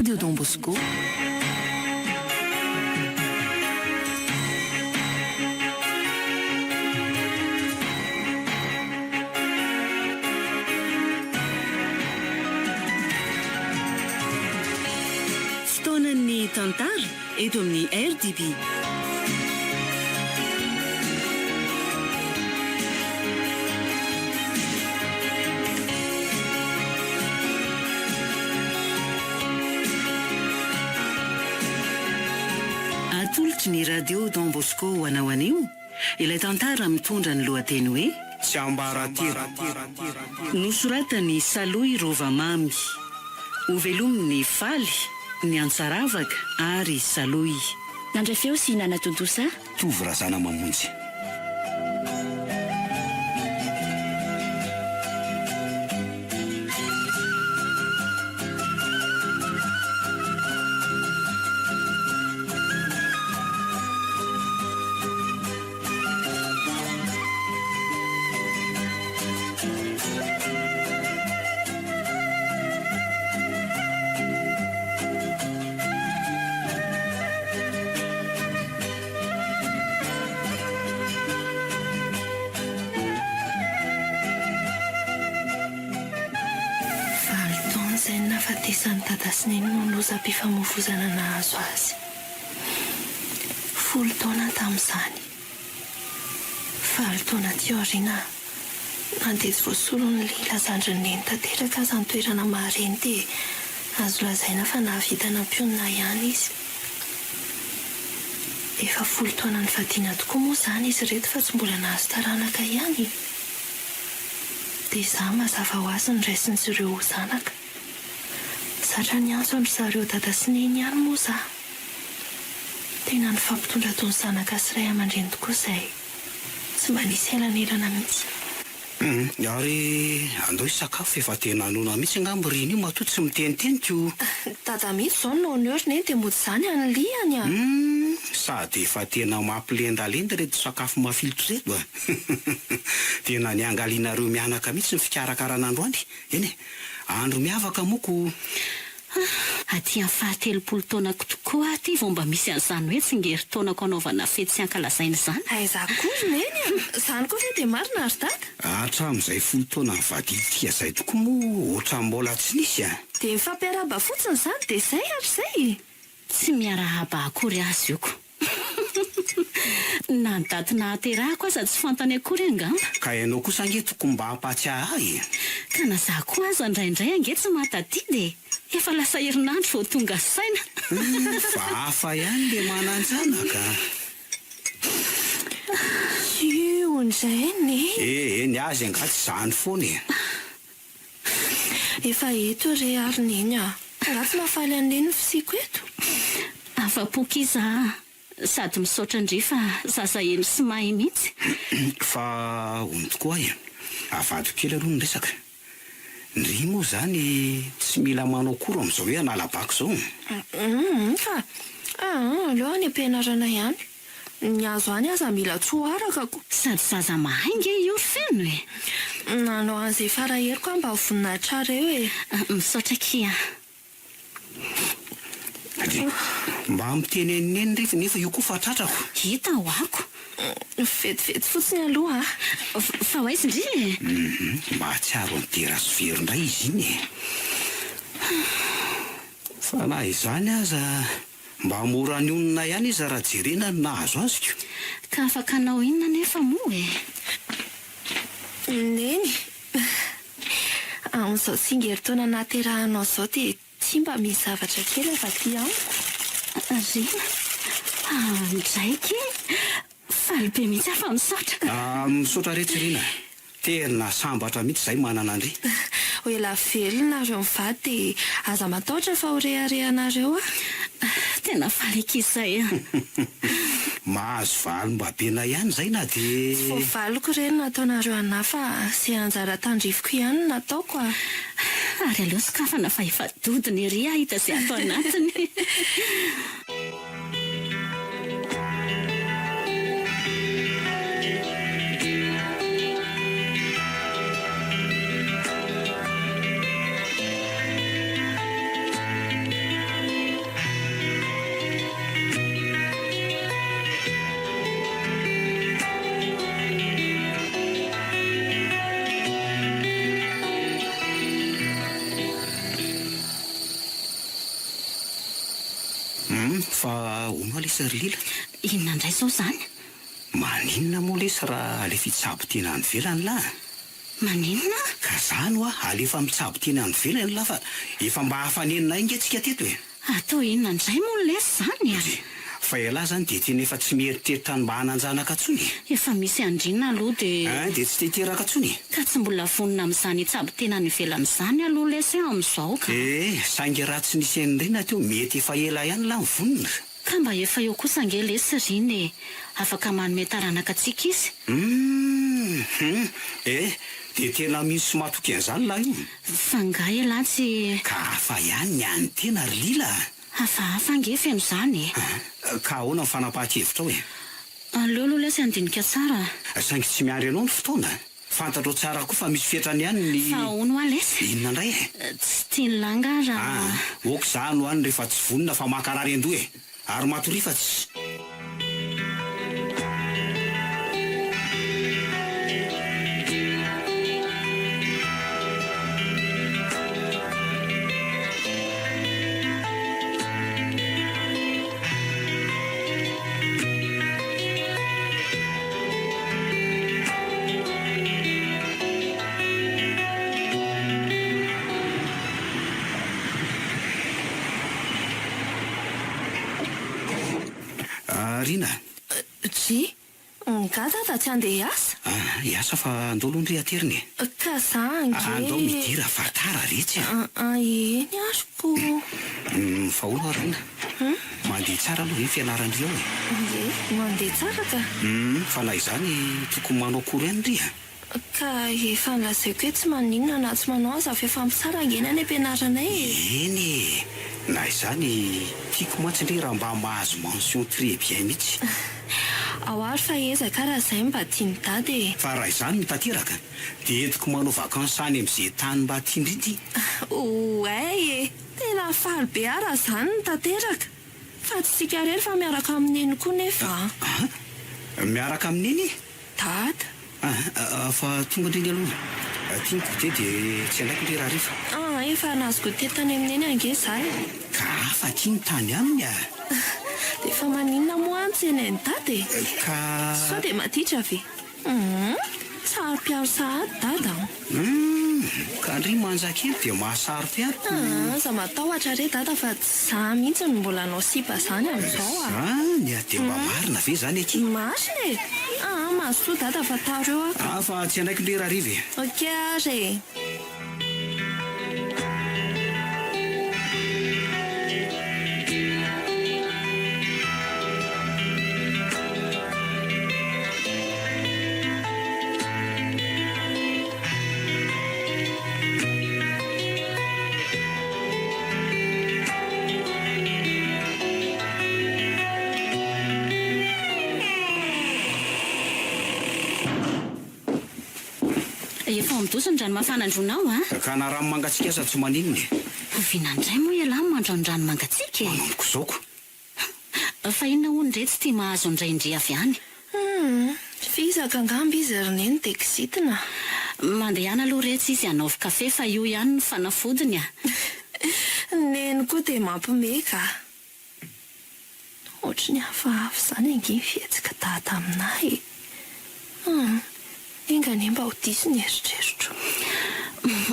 Radio Don Bosco. Fotoanan'ny tantara eto amin'ny RDB. Atolotry ny radio Don Bosco hanao anio ilay tantara mitondra ny lohateny hoe tsy ambaratiro. nosoratany Saloy Rovamamy, hovelominy Faly ny Antsaravaka ary Saloy. Nandray feo sy Nana Tontosa Tovy razana mamonjy. Nafatesany dada sy neny no nozam-pifamoivozana nahazo azy. 10 taona tamin'izany. 9 taona ty aoriana nandeha voasolo ny lazandry ny neny tanteraka aza ny toerana mahareny dia azo lazaina fa nahavitana mpiona ihany izy. Efa 10 taona ny fadiana tokoa moa izany izy reto fa tsy mbola nahazo taranaka ihany. Dia izaho mazava ho azy ny raisiny sy ireo zanaka. Zatra ny anso andry zareo dada sy neny ihany moa za. Tena ny fampitondra tony zanaka sy ray aman-dreny tokoa izay. Tsy mba nisy elanelana mihitsy. Ary andao sakafo efa tena nona mihitsy angambo riny io matoa tsy miteniteniko. Dada mihitsy izao no ny oriny dia mody izany any liany a. Sady efa tena mampilendalenda reto sakafo mafilotra reto a. Tena ny angalianareo mianaka mihitsy ny fikarakaran'andro any. Eny andro miavaka moko. Aty amin'ny 17 taonako tokoa aty vao mba misy an'izany hoe tsingerin-taonako anaovana fety sy ankalazaina izany. Aiza koa neny izany koa ve dia marina ary dada? Hatramin'izay 10 taona mivady tia izay tokoa moa ohatran'ny mbola tsy nisy a. Dia mifampiarahaba fotsiny izany dia izay ary izay. Tsy miarahaba akory azy ioko. Na ny daty nahaterahako aza tsy fantany akory angamba. Ka ianao kosa ange tokony mba hampatsiahy ahy. Ka na za koa aza indraindray ange tsy mahataty dia efa lasa herinandro vao tonga saina. Fa hafa ihany le mananjanaka. Io ndray ne. Eny azy anga tsy izany foana e. Efa eto re ary neny a. Ratsy mahafaly an'ireny ny fisiko eto. Afa-poky iza sady misaotra indray fa zaza eny sy mahay mihitsy. Fa ono tokoa e. Avado kely aloha ny resaka. Ndry moa zany tsy mila manao kory amin'izao hoe analabako izao. Fa aleo any ampianarana ihany. Ny azo any aza mila tsoarakako. Sady zaza mahay nge io feno e. Nanao an'izay faraheriko mba voninahitra reo e. Misaotra kia. Mba miteneniny rehefa nefa io koa fatratrako. Hita ho ako. Vetivety fotsiny aloha. Fa hoaizy indri e. Mba tsiaro ny tera sy verindray izy iny e. Fa na izany aza mba mora ny onina ihany izy raha jerena ny nahazo azoko. Ka afaka anao inona nefa moa e. Neny. Amin'izao tsingerin-taona nahaterahanao izao dia tsy mba misy zavatra kely efa ty amiko. Rina. Ndraiky. Faly be mihitsy afa misaotra. Misaotra rehetra Rina. Tena sambatra mihitsy izay manana andry. Hoe la velona nareo mivady dia aza matahotra fa ho reharehanareo a. Tena faly ikizay a. Mahazo valom-ba bena ihany izay na dia. Tsy vao valiko ireny nataonareo anahy fa izay anjara tandrifiko ihany nataoko a. Ary aleo sokafana fa efa dodiny ery ahita izay atao anatiny. fa ono lesy ry lila. Inona indray zao zany? Maninona moa lesy raha alefa hitsabo tena any velany la? Maninona? Ka zany hoa alefa mitsabo tena any velany la fa efa mba hafanenina ingatsika teto e. Atao inona indray moa lesy zany a? Fa ela zany dia tena efa tsy mieritreritra ny mba hananjanaka tsony. Efa misy andrina aloha dia Dia tsy teteraka tsony. ka tsy mbola vonona amin'izany hitsabo tena ny ivelany izany aloha lesy amin'izao ka. Saingy raha tsy nisy an'irina teo mety efa ela ihany la mivonona. Ka mba efa eo kosa nge lesy riny afaka manome taranaka antsika izy. Dia tena misy matoky an'izany la io. Fa nga ela tsy Ka hafa ihany ny any tena ry lila. hafahafa nge feno izany. Ka ahoana ny fanapahan-kevitra ao e? Aleo aloha lesy andinika tsara. Saingy tsy miandry ianao ny fotoana. Fantatro tsara koa fa misy fetrany ihany ny... Fa ahoana ho lesy? Inona indray e? Tsy tiany langara. Oka izany ho any rehefa tsy vonona fa makarary andoha e. Ary matorifatsy. Rina. Tsy nga tata tsy handeha hiasa? Hiasa fa andao aloha ny rehateriny. Ka zange Andao midira fa tara retsy. eny azoko. Fa hono Rina. Mandeha tsara aloha ny fianaran-dry ao e. Mandeha tsara ka. Fa na izany tokony manao akory ihany ry a. Ka efa nilazaiko hoe tsy maninona na tsy manao aza fa efa mitsara angena any am-pianaranay e. Eny e. Na izany tiako mantsy indray raha mba mahazo mention très bien mihitsy. Ao ary fa ezaka raha izay mba tiany dady e. Fa raha izany mitateraka dia entiko manao vakansy any amin'izay tany mba tiany rity. Oay e, tena faly be ara izany ny tanteraka. Fa tsy tsika rery fa miaraka amin'iny koa nefa. Miaraka amin'iny? Dada. Fa tonga indrindra aloha. Tiany gote dia tsy andaiko ilay raha rehefa. Efa nahazo gote tany amin'iny ange zahay. Ka afa tiany tany aminy a. Dia fa maninona moa antsena ny dady e? Ka... Sao dia matitra ve? Sary-piaro sahady dada. Ka andry manjakely dia mahasaro-piaro. Za matahotra re dada fa tsy za mihitsy no mbola anao sipa zany amin'izao a. Zany a dia mba marina ve zany aty? Marina e. Mahazo soa dada fa taro eo a. Fa tsy andaiko ilay raha riva e. Ok ary. Efa midoso ny rano mafana andronao Ka na rano mangatsika sa tsy maninona e. Oviana indray moa ialahy mandro ny rano mangatsika e. Manonoko zaoko. Fa inona hono re tsy tia mahazo indray indray avy any? Fizaka angamba izy roneny dia kisitina. Mandehana aloha retsy izy hanaovy kafe fa io ihany ny fanafodiny a. Neny koa dia mampime ka. Ohatry ny hafahafa izany ange ny fihetsika dada aminahy. Engany mba ho diso ny eritreritro.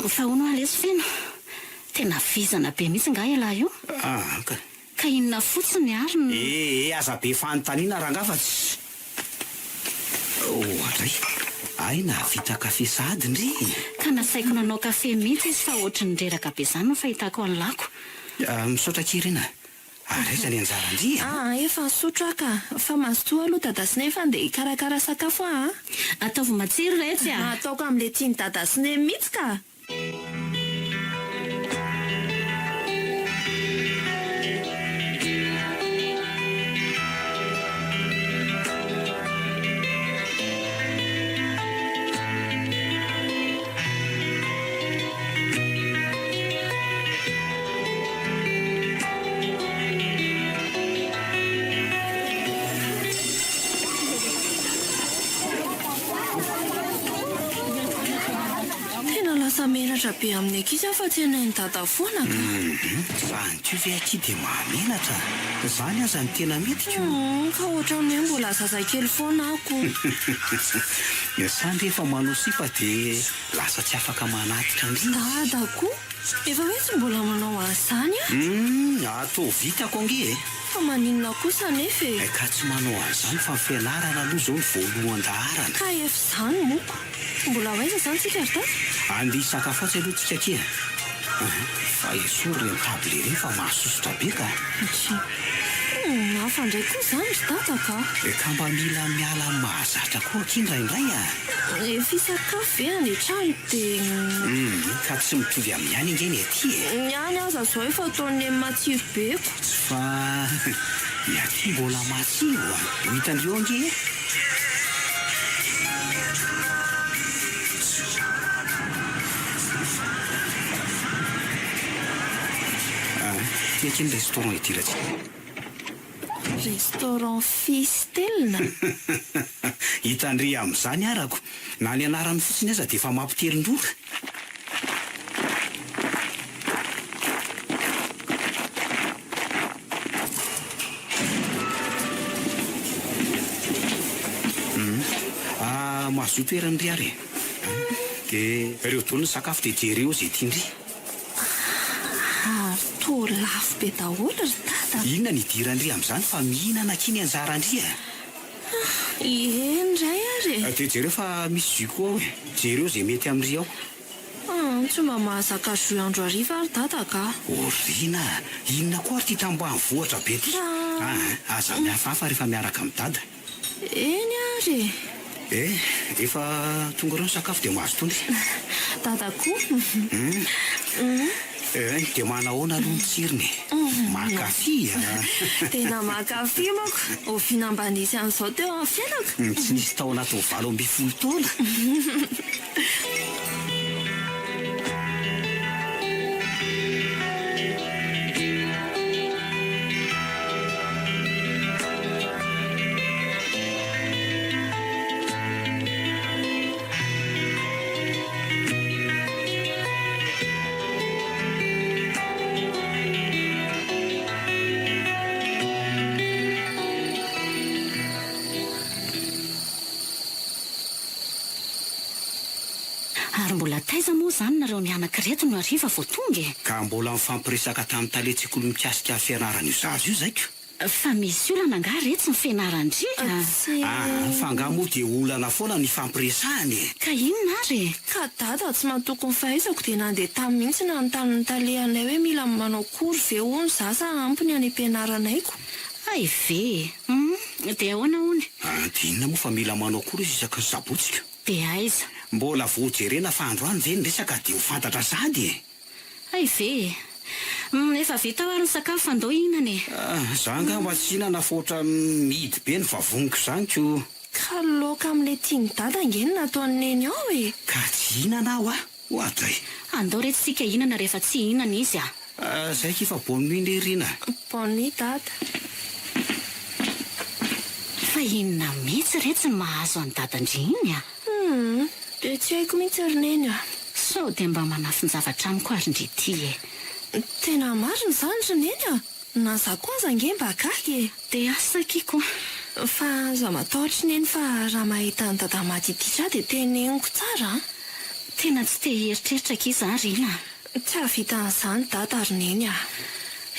Fa hono alesy feno. Tena vizana be mihitsy nga ialahy io. Ka inona fotsiny ary no... Aza be fanontaniana rangafatsy. Atray. Aina vita kafe sahady ndry. Ka nasaiko nanao kafe mihitsy izy fa ohatry ny reraka be izany no fahitako any lako. Misaotra kely ina. Raiza ny anjara ndry. Efa nisotro ka. Fa mazotoa aloha dada sy nefa andeha hikarakara sakafo Ataovy matsiro retsy a. Ataoko amin'ilay tiany dada sy ne mihitsy ka. mianatra be amin'ny ankizy fa tsy anay ny dada foana ka. Fa nyko ve aty dia mamenatra. Izany aza ny tena metiko. Ka ohatran'ny hoe mbola zazakely foana ako. Sandry efa manao sipa dia lasa tsy afaka manatitra indrindra. Dadako, efa hoe tsy mbola manao an'izany a? Atao vitako ange. Fa maninona kosa nefa e? Ka tsy manao an'izany fa ny fianarana aloha izao ny voalohan-daharana. Ka efa izany moko. Mbola hoaiza izany tsika ry dada? Andeha hisakafoatsy aloha tsika aty. Fa esory ny table ireny fa mahasosotra be ka. Hafa indray koa izany ry dada ka. Ka mba mila miala amin'ny mahazatra koa aty indraindray a. Efa hisakafo ve any an-trano dia... Ka tsy mitovy amin'ny any ingeny aty e. Ny any aza izao efa ataony matsiro beko. Fa ny aty mbola matsiro a. Ho hitandreo ange. Tiaky ny restaurant itirati. Restaurant Fistelina. Hitandre amin'izany arako. Na ny anarany fotsiny aza dia efa mampitelin-doka. Mahazo toerany ry ary. Dia ireo tony ny sakafo dia jereo izay tiandry. Toa lafo be daholo ry dada. Inona ny idirandry amin'izany fa mihinana kiny anjarandry a. Indray ary. Dia jereo fa misy jus koa hoe. Jereo izay mety amin'ry ao. Tsy mba mahazaka jus andro hariva ry dada ka. Orina, inona koa ry ty tamboany vohatra be ty. Aza mihafahafa rehefa miaraka amin'ny dada. Eny ary. Efa tonga reo ny sakafo dia mahazo tondry. Dadako. Dia manahoana aloha ny tsirony. Makafy Tena makafy mako. Ho fihinam-banisy an'izao teo amin'ny fiainako. Tsy nisy tao anaty 18 taona. Ary mbola taiza moa izany nareo mianankireto no hariva vao tonga e. Ka mbola mifampiresaka tamin'ny talentsika olo mikasika fianarana io zazo io zaiko. Fa misy olana nga retsy ny fianarandry. Fa nga moa dia olana foana ny fampiresahany. Ka inona ary? Ka dada tsy mahantoko ny fahaizako dia nandeha tamin'ny mihitsy na ny talehanay hoe mila manao kory ve hono zasa ampiny any am-pianaranayko. Ay ve. Dia ahoana hony? Dia inona moa fa mila manao kory izy isaka ny sabotsika. Dia aiza? Mbola voajerena fa androany ve ny resaka dia ho fantatra sady. Ay ve. Efa vita ho ary ny sakafo fa andao ihinana e. Za nga mba tsy hihinana fa ohatra mihidy be ny vavoniko izany ko. Ka loka amin'ilay tiany dada ngeny nataony neny ao e. Ka tsy hihinana aho a. Ohatray. Andao reto sika ihinana rehefa tsy ihinana izy a. Zay kifa bonne nuit indray Rina. Bonne nuit dada. Fa inona mihitsy reto ny mahazo any dadandry a. Dia tsy haiko mihitsy ry neny a. Sao dia mba manafinjavatra amiko ary ndry ty e. Tena marina izany ry neny a. Na za koa aza nge mba gaga e. Dia asakiko. Fa za matahotra neny fa raha mahita ny dada madiditra dia teneniko tsara. Tena tsy te hieritreritra kiza Rina. Tsy havita an'izany dada ry neny a.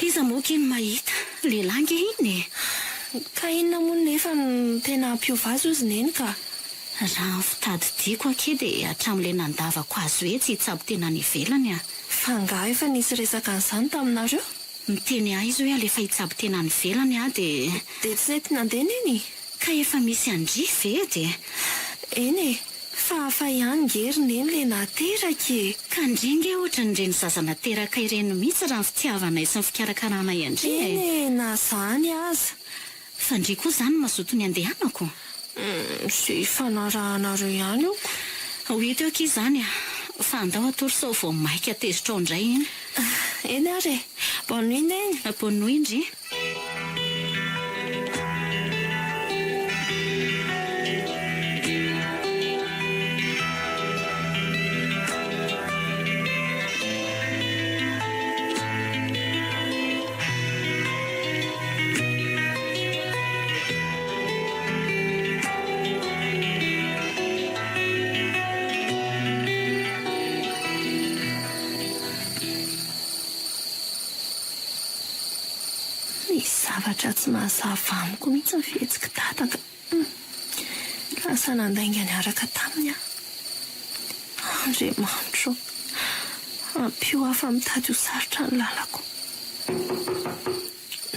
Iza moa keny mahita. Lehilahy nge iny e. Ka inona moa nefa ny tena ampiovazy ozy neny ka. Raha fitadidiako ake dia hatramin'ilay nandavako azy hoe tsy hitsabo tena ny ivelany a. Fa nga efa nisy resaka an'izany taminareo? Miteny ahy izy hoe alefa hitsabo tena ny ivelany a dia... Dia tsy nety nandeha neny? Ka efa misy andry ve dia... Eny e, fa ihany ngery neny le nateraka e. Ka ndringe ohatra nireny zaza nateraka ireny mihitsy raha ny fitiavanay sy ny fikarakarana iandry e. Eny e, na zany aza. Fa ndry koa izany mazoto ny andehanako. Sy fanarahanareo ihany oko. Ho hita eo ankizy izany a. Fa andao atory sao vao maika tezitra ao indray iny. Eny ary e. Bonne nuit neny. Bonne nuit indry. Nisy zavatra tsy mahazava amiko mihitsy ny fihetsika tataka. Lasa nandainga niaraka taminy aho. Andriamanitro, ampio afa mitady ho sarotra ny lalako.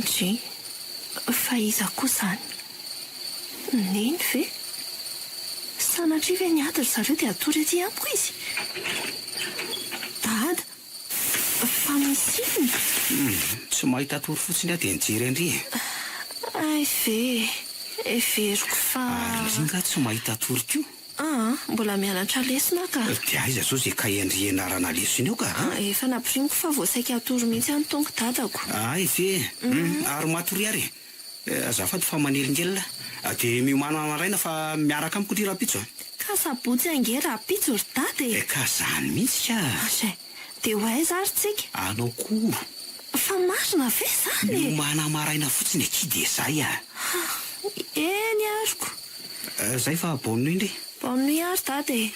Dry, fa iza koa izany? Neny ve? Sanatria ve niady ry zareo dia atory aty amiko izy? Dada, fa misy inona? Tsy mahita tory fotsiny aho dia nijery andry. Ay ve, everiko fa... Ringa tsy mahita tory koa. Mbola mianatra lesona ka. Dia aiza zao izay kahie anarana lesona io ka? Efa nampirimiko fa voasaika atory mihitsy any tongo dadako. Ay ve, ary matory ary. Azafady fa manelingelina. Dia miomana maraina fa miaraka amiko ry rapitso. Ka sabotsy ange rapitso ry dady. Ka zany mihitsy ka. Azay, dia ho aiza ary tsika? Anao koro. Fa marina ve zany? Miomana maraina fotsiny aky dia zay ah. Eny ariko. Zay fa bonne nuit indray. Bonne nuit ary dady.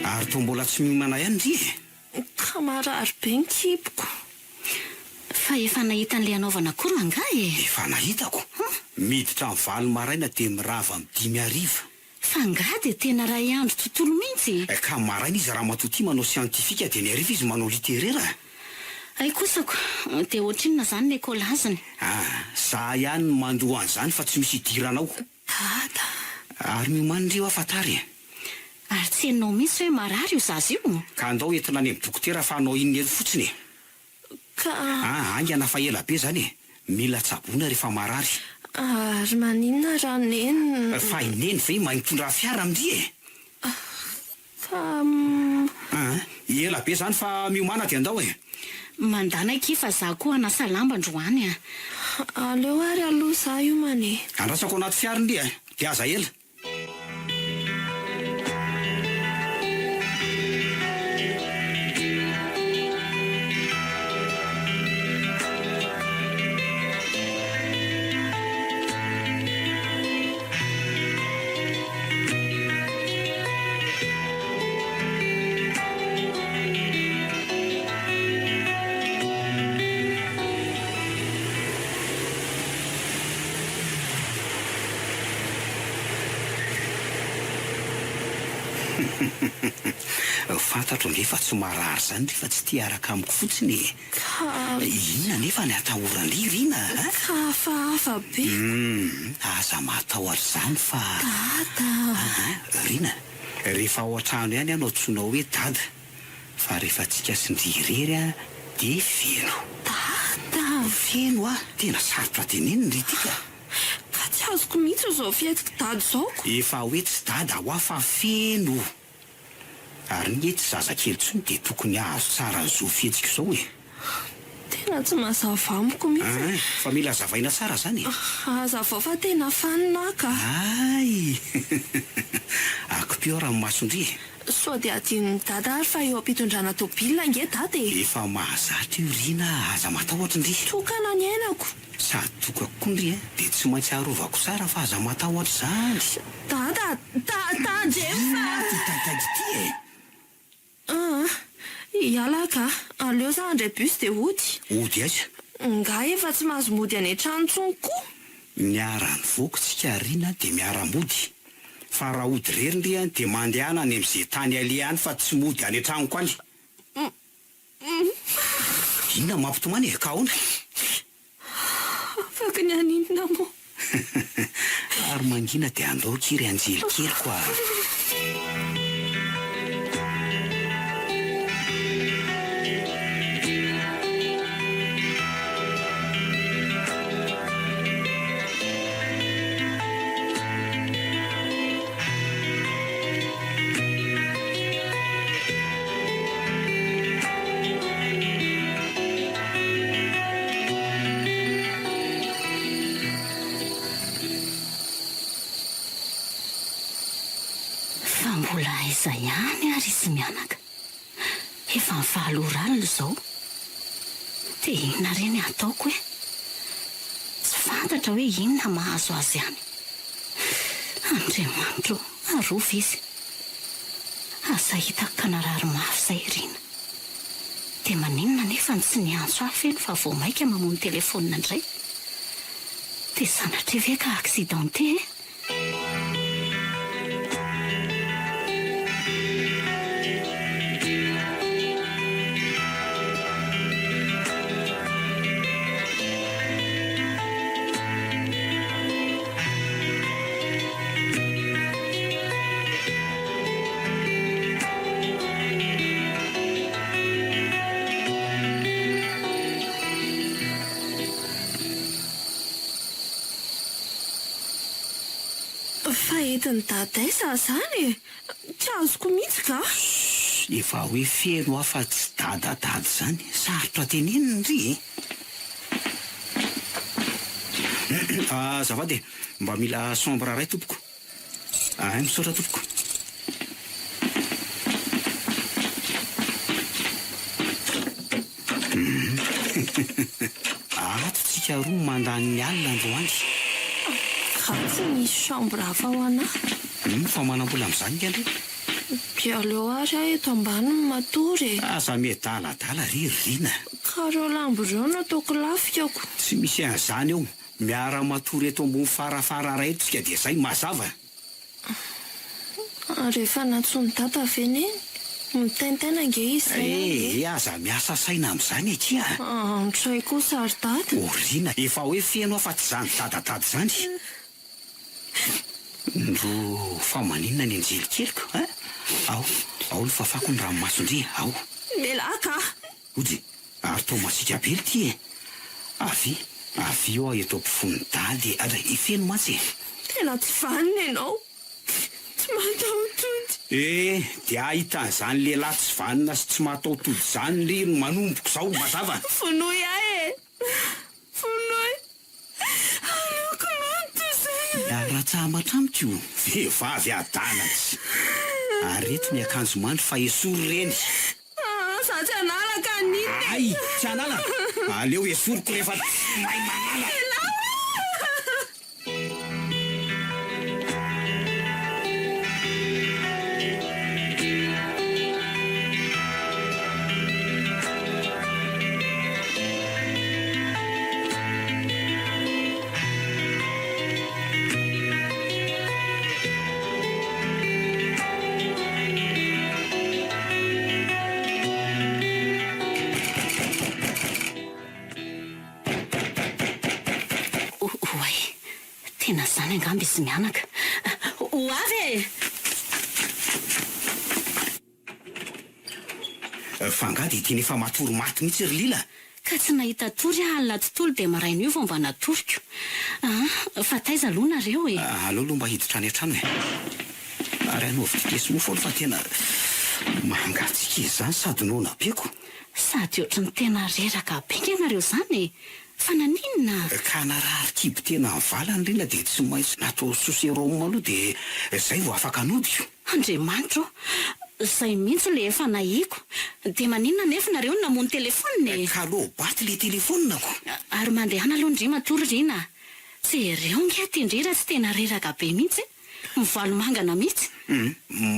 Ary toa mbola tsy miomana ihany ry. Ka marary be ny kiboko. Fa efa nahita an'ilay anaovana koa rangahy e. Efa nahitako. Miditra amin'ny valo maraina dia mirava amin'ny 5:00. Fa ngaha dia tena ray andro tontolo mihitsy. Ka maraina izy raha matoty manao siantifika dia ny ariva izy manao literaira. Ay kosako, dia ohatrinona zany ny ekolaziny. Za ihany no mandoa an'izany fa tsy misy idiranao. Dada. Ary miomana rio afatary. Ary tsy hainao mihitsy hoe marary io zaza io. Ka andao entina any amin'ny dokotera fa hanao inona ely fotsiny. Ka... Aingana fa ela be zany e. Mila tsaboina rehefa marary. Ary maninona raha neny? Fa ineny ve maintondra fiara amindry e. Ka... Ela be zany fa miomana dia andao e. Mandana aky fa za koa anasa lamba androany a. Aleo ary aloha za io mane. Andrasako anaty fiara indry e. Dia aza ela. Fantatro nge fa tsy marary zany rehefa tsy tia araka amiko fotsiny. Inona nefa ny atahorandry rina? Ka fa hafa be. Aza matahotra zany fa... Dada. Rina, rehefa ao an-trano ihany anao tsonao hoe dada. Fa rehefa tsika sindrirery dia feno. Dada. Feno tena sarotra teneniny ry tika. Ka tsy azoko mihitsy izao fiaitiko dada izao ko. Efa hoe tsy dada ho fa feno. Ary ny tsy zazakely tsony dia tokony ahazo tsara nyzo fietsika izao e. Tena tsy mazava amiko mihitsy. Fa mila zavaina tsara zany. Azava fa tena fanina ka. Ay. Akopio raha masondry. So dia adin'ny dada ary fa eo ampitondrana tôbilina nge dada e. Efa mahazatra io Rina, aza matahotra ndry. Tokana ny ainako. Sady tokako koa ndry dia tsy maintsy arovako tsara fa aza matahotra zany. Dada, jefa. Titataity e. Iala ka, aleo za andray bus dia ody. Ody aiza? Nga efa tsy mahazo mody any an-trano tsony koa. Miara ny vokotsika Rina dia miara-mody. Fa raha ody rery ndry dia mandehana any amin'izay tany alehany fa tsy mody any an-tranoko any. Inona mampitomany e, ka ahoana? Afaka ny aninona moa. Ary mangina dia andao kiry anjely kely koa. mbola aiza ihany ary sy mianaka. Efa mifahaloralina izao. Dia inona reny ataoko hoe? Tsy fantatra hoe inona mahazo azy ihany. Andriamanitro, arova izy. Asa hitako ka narary mafy izay irina. Dia maninona nefa tsy niantso ahy feno fa vao maika mamono telefonina indray. Dia sanatria ve ka accidenté e? Fahitiny daday za zany. Tsy azoko mihitsy ka. Efa hoe feno aho fa tsy dadadady zany. Sarotra tenenina ry. Azafady, mba mila chambre ray tompoko. Misaotra tompoko. Atotsika roa mandany alina androany. Ka tsy misy chambre hafa ho anahy. Fa manam-bola amin'izany ikandre. Dia aleo ary aho eto ambany no matory. Aza miadaladala ririna. Ka reo lambo ireo nataoko lafikako. Tsy misy an'izany eo. Miara matory eto ambony farafara ray tsika dia izay mazava. Rehefa natsony tata veny iny, mitaintaina nge izy. Aza miasa saina amin'izany akia. Antray kosa ary dada. Orina, efa hoe feno aho fa tsy zany dadadady zany. Ndro fa maninona ny anjelikeliko, ao ny fafako ny ranomasondria, ao. Melaka. Ody, ary tao masika be ty e. Avy eo eto ampofon'ny dady, ifeno matsy e. Tena tsy vanina ianao. Tsy mataotody. Dia ahitan'izany lehilahy tsy vanina sy tsy mataotody zany ry no manomboko zao mazava. Fonoy ahy e. Fonoy. Aleoko manto izay. Raha matramiko io, vehivavy adanatsy. Ary eto ny akanjo mandry fa esory reny. Za tsy analaka ninona. Ay, tsy anala. Aleo esoriko rehefa mahay manala. Tena zany angamba izy mianaka. Ho avy e! Fangady tiany efa matory maty mihitsy ry lila. Ka tsy nahita tory alina tontolo dia maraina io vao mba natoriko. Fa taiza aloha nareo e. Aleo aloha mba hiditra any an-trano e. Ary anao vitesy mo foana fa tena mangatsika izy zany sady nona beko. Sady ohatry ny tena reraka benga ianareo zany e. Fa naninona? Ka narary kibo tena mivalany rina dia tsy maintsy natao soseroma aloha dia izay vao afaka anodiko. Andriamanitro, izay mihitsy le efa nahiko. Dia maninona nefa nareo no namono telefonina e. Ka lo baty le telefoninako. Ary mandehana aloha ndry matory rina. Tsy ireo nge tindrira tsy tena reraka be mihitsy. Mivalo mangana mihitsy.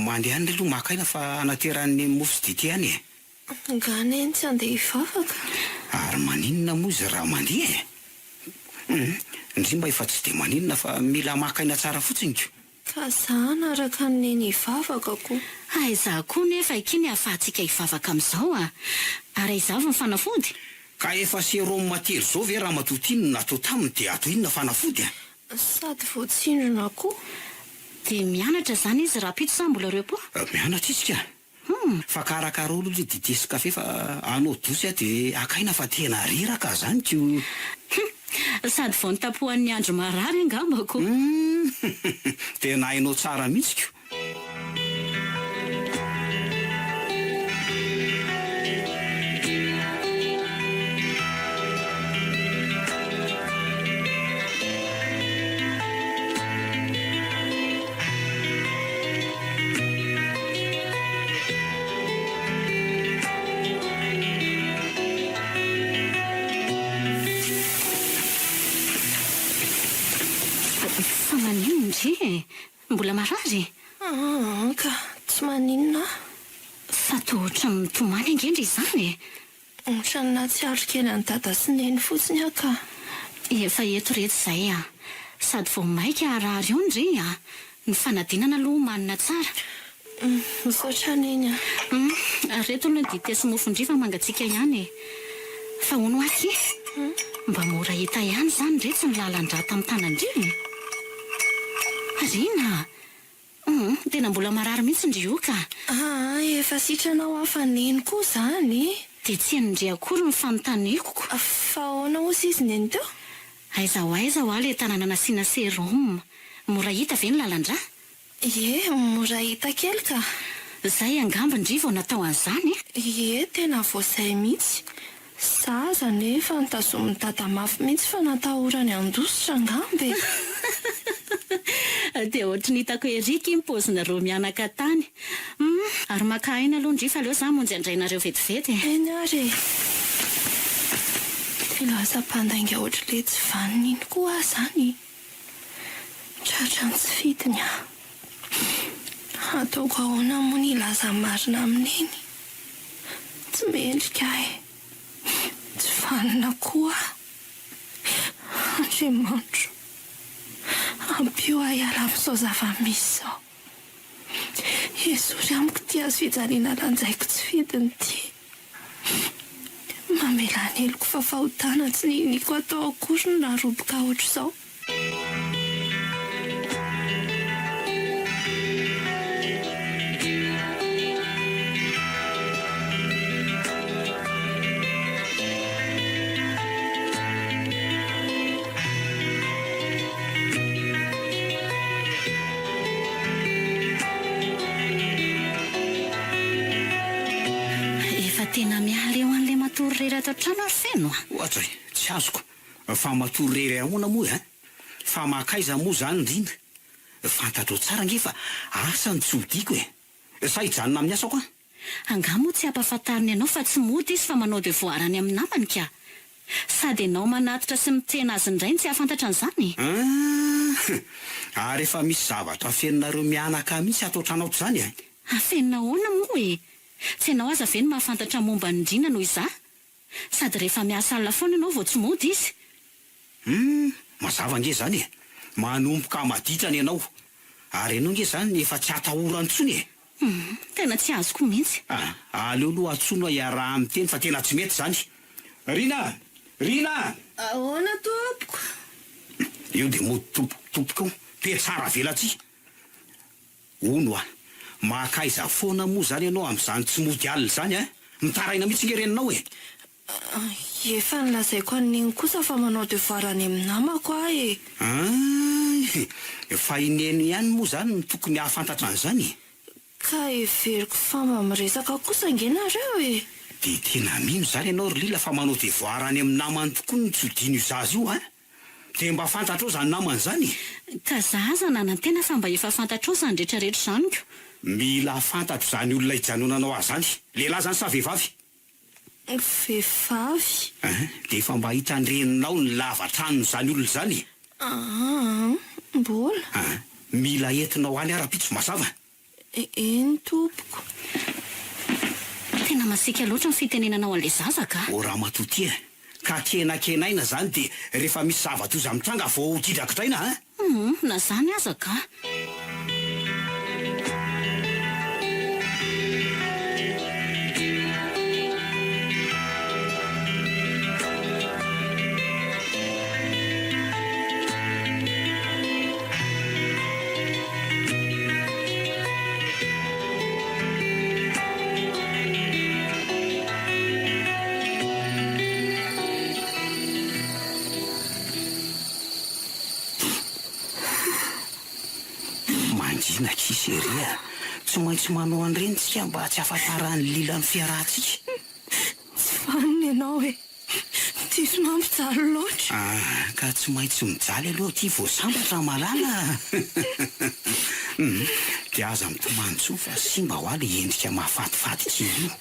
Mandehana aloha makaina fa anateran'ny mofo sy dite any e. Ngany eny tsy andeha hivavaka. Ary maninona moa izy raha mandeha e. Ndry mba efa tsy dia maninona fa mila makaina tsara fotsiny ko. Ka za naraka neny hivavaka ko. Aiza koa nefa ikiny ahafahantsika hivavaka amin'izao a. Ary aiza avy ny fanafody? Ka efa seroma matelo zao ve raha matotiny natao taminy dia ato inona fanafody a? Sady voatsindrona koa. Dia mianatra zany izy raha pito sa mbola reo po? Mianatra izy ka. Fa karakara olo le dite sy kafe fa anao dosy a dia akaina fa tena reraka zany ko. Sady vao nitapohan'ny andro marary angambako. Tena hainao tsara mihitsy ko. Mbola marary Ka tsy maninona. fa toa ohatra mitomany angendry izany Ohatran'ny natsiaro kely any dada sy neny fotsiny aho ka. efa eto reto izay sady vao maika arary eo ndre ny fanadinana aloha manina tsara. Misaotra neny Reto aloha ny dite sy mofondrifa mangatsiaka ihany fa hono aky mba mora hita ihany izany reto ny lalandra tamin'ny tanandry rina tena mbola marary mihitsy ndry io ka efa sitranao hafa neny koa izany. dia tsy handre akory ny fanontaniako Fa ahoana osa izy neny teo? aiza ho ilay tanàna nasiana serom mora hita ve ny lalandra Mora hita kely ka. izay angambindry vao natao an'izany Tena voasay mihitsy. Zaza nefa nitazomin'ny dada mafy mihitsy fa natahorany andositra angambe. dia ohatry ny hitako erika ny paozinareo mianaka tany ary maka aina aloha ndry fa aleo za monjy andrainareo vetivety Eny ary filazam-pandainga ohatry le tsy vaniny iny koa zany. Tratra ny tsy fidiny ataoko ahoana moa ny ilaza marina amin'iny. Tsy mendrika tsy vanina koa. Andriamanitro, ampio ahiala amin'izao zava-misy izao. Ezory amiko ty azo fijaliana lanjaiko tsy fidiny ty. Mamela aneloko fa fahotana tsy niniko atao akory no naroboka ohatr'izao. tena miala eo an'ilay matory rery ato an-trano ary feno ohatra tsy azoko fa matory rery ahoana moa fa makaiza moa zany indrindra fantatro tsara nge fa asa ny tsy hodiko sa hijanona amin'ny asa koa angamo tsy ampafantariny ianao fa tsy mody izy fa manao devoirany amin'ny namany ka sady ianao manatitra sy mitena azy indray tsy ahafantatra an'izany ary efa misy zavatra afeninareo mianaka mihitsy atao tranaoto izany afenina ahoana moa tsy ianao aza ve ny mahafantatra momba ny indrina noho iza sady rehefa miasa alina foana ianao vao tsy mody izy mazava nge zany manomboka maditrany ianao ary ianao nge zany efa tsy atahorany tsony tena tsy azoko mihitsy aleo aloha atsono iaraha amin'ny teny fa tena tsy mety zany. Rina ahoana tompoko eo dia mody tompoka toe tsara velatsy ono makaiza foana moa zany ianao amin'izany tsy mody alina zany mitaraina mihitsy nge reninao efa nilazaiko an'iny kosa fa manao devoirany amin'ny namako fa ineny ihany moa zany ny tokony hahafantatra an'izany ka everiko famba miresaka kosa ngenareo dia tena mino zany ianao Rylila fa manao devoirany amin'ny namany tokoa ny tsy hodino izazy io dia mba fantatra ao zany namany zany ka zaza nanantena fa mba efa fantatra ao zany rehetrarehetra zanyko mila fantatro zany olona hijanonanao azy zany lehilahy zany sa vehivavy vehivavy dia efa mba hitandreninao ny lavatrano zany olona zany mbola mila entinao any ara-pitso mazava eny tompoko tena masika loatra ny fitenenanao an'ilay zaza ka o raha matotia ka kenakenaina zany dia rehefa misy zavatoza mitranga vao tidrakitraina na zany aza ka nakisy tsy maintsy manao an'ireny tsika mba tsy ahafantarany lilan'ny fiarahantsika tsy vaniny ianao diso mampijaly loatra ka tsy maintsy mijaly aloha ty voasambatra malala dia aza mitomany tsoa fa simba ho aly endrika mahafatifaty tsy io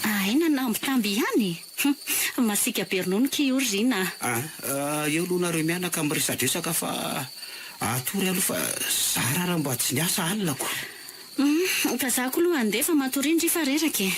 aina nambitamby ihany masika berinono ki io Rina eo aloha nareo mianaka miresadresaka fa atory aloha fa za raha mba tsy niasa alinako. Ka za koa aloha andeha fa matorindry fa reraka e.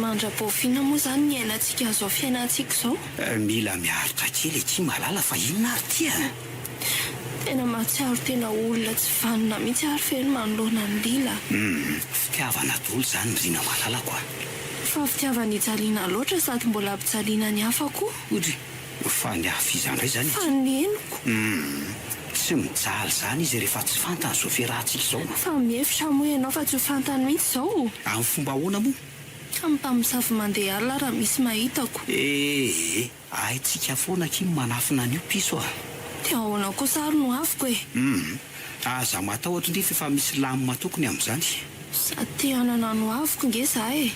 Mandra-boafiana moa izany ny ainantsika azao fiainantsika izao. Mila miaritra kely tsy malala fa inona ary tia. Tena mahatsiaro tena olona tsy vanona mihitsy ary feno manoloana ny lila. Fitiavana dolo zany rina malalako a. Fa fitiavana ijaliana loatra sady mbola ampijaliana ny hafa koa. Ohatry fa ny hafa izandray zany. Fa ny henoko. Tsy mijaly zany izy rehefa tsy fantany izao fiarahantsika izao. Fa mihevitra moa ianao fa tsy ho fantany mihitsy izao. Amin'ny fomba ahoana moa? Ka mipamisavy mandeha alina raha misy mahitako. Haintsika foana kiny manafina an'io piso a. Dia ahoana kosa ary no afoko e. Aza matahotra ndrefa efa misy lamina tokony amin'izany. Sady te hanana no afoko nge za e.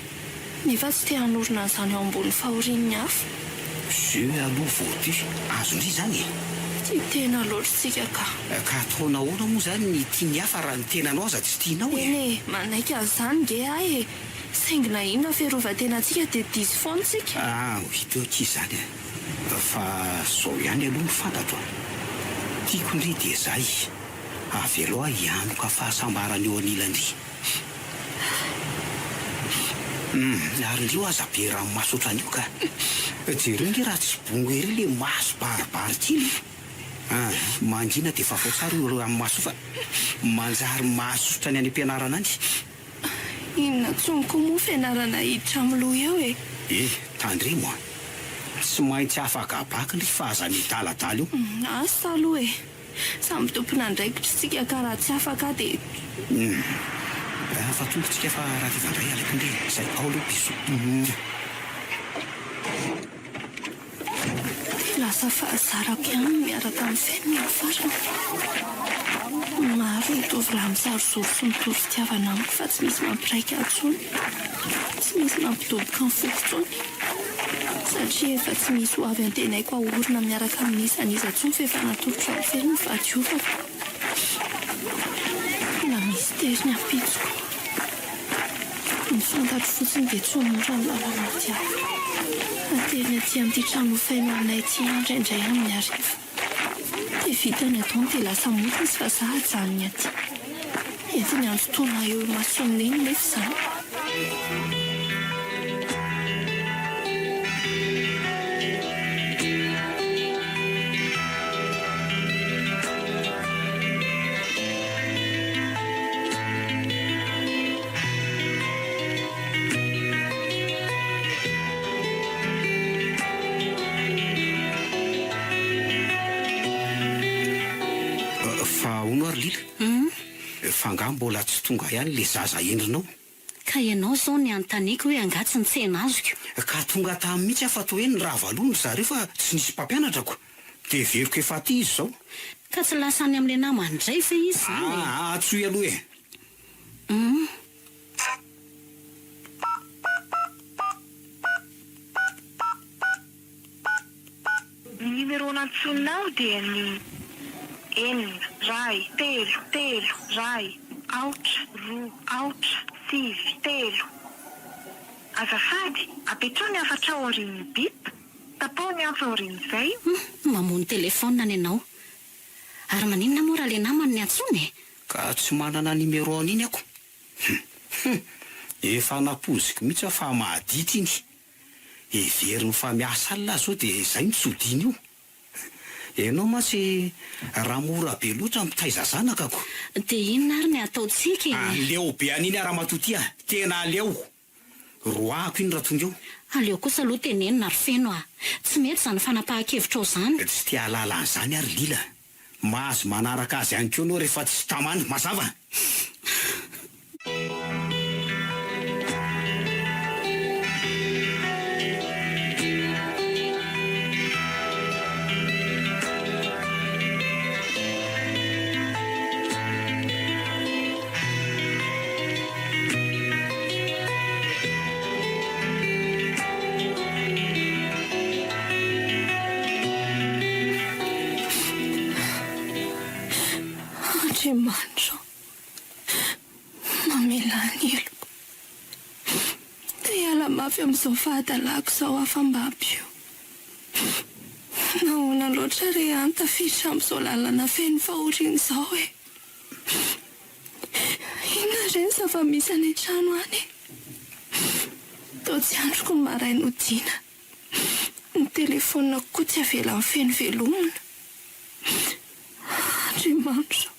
Nefa tsy te hanorina an'izany ao ambony fahorian'ny hafa. Ze aloha voaty azondry zany e. Tsy tena loatra tsika ka. Ka ataona ahoana moa zany ny tiany hafa raha ny tenanao aza tsy tianao e. Eny manaiky an'izany nge ahy e. Saingina inona fiarovan-tenantsika dia diso foana tsika. Hita eo izany e. Fa zao ihany aloha ny fantatro. Tiako ndry dia zay. Avy aloha hianoka fahasambarana eo anilandry. Ary ndreo aza be ranomaso ohatran'io ka. Jereo nge raha tsy bongo ery le maso baribary kely. Mangina dia fa tsara io ranomaso fa manjary mahasosotra ny any am-pianarana any. Inona tsonoko moa fianarana hiditra amin'loha eo e. Tandremo a. Tsy maintsy afaka abaka ndry fa aza ny daladala io. Asa aloha e. Samy tompona ndraikitra tsika ka raha tsy afaka dia. Fa tongotsika fa raha tivandray alako ndre izay ao aloha piso. Lasa fahazarako ihany miaraka amin'ny fiainana farany. Maro ny tovolahy misarozory sy mitory fitiavana amiko fa tsy misy mampiraika intsony. Tsy misy mampidoboka ny foko intsony. Satria efa tsy misy ho avy an-tenaiko ahorona miaraka amin'izaniza intsony fa efa natolotra amin'ny fiainana ny fahadiovako. Na misy tery ny ampitsoko. Ny fantatro fotsiny dia tsy mora ny lalana tiako. Aterina aty amin'ity trano faino aminay ity indraindray amin'ny hariva. Dia vitany atao dia lasa mota izy fa za hajanony aty. Entiny androtoana eo mason'iny nefa izany. Fanga mbola tsy tonga ihany le zaza endrinao. Ka ianao zao ny anontaniako hoe angatsy ny tsena azoko. Ka tonga tamin'ny mihitsy afa to hoe ny rahavaloany zareo fa tsy nisy mpampianatrako. Dia veriko efa ty izy zao. Ka tsy lasany amin'le namandray fa izy. Atsoy aloha e. Ny numero nantsonao dia ny enina, ray, telo, ray, aotra, roa, aotra, sivy, telo. Azafady, apetrony afatra aorian'ny bip, tapony afa aorian'izay. Mamono telefona ny ianao. Ary maninona moa raha le namany ny antsony e? Ka tsy manana numero an'iny ako. Efa napoziko mihitsy fa mahadity iny. Everiny fa miasa alina zao dia izay mitsodiny io. Enao masy raha mora be loatra mitaiza zanakako. Dia inona ary ny ataotsika e? Leo be an'iny ara-matotia. Tena leo. Roako iny raha tonga eo. Aleo kosa aloha tenenina ary feno a. Tsy mety izany fanapahan-kevitra ao izany. Tsy tia halala an'izany ary lila. Mahazo manaraka azy ihany koa anao rehefa tsy tamany mazava. Andriamanitra, mamela ny eloko. Dia hiala mafy amin'izao fahadalako izao afambavy io. Nahoana loatra re antafiditra amin'izao lalana feno fahoriana izao e. Inona ireny zava-misy any an-trano any e. Tao tsy androko ny maraina ho dina. Ny telefonina koa tsy avela amin'ny feno velomina. Andriamanitra,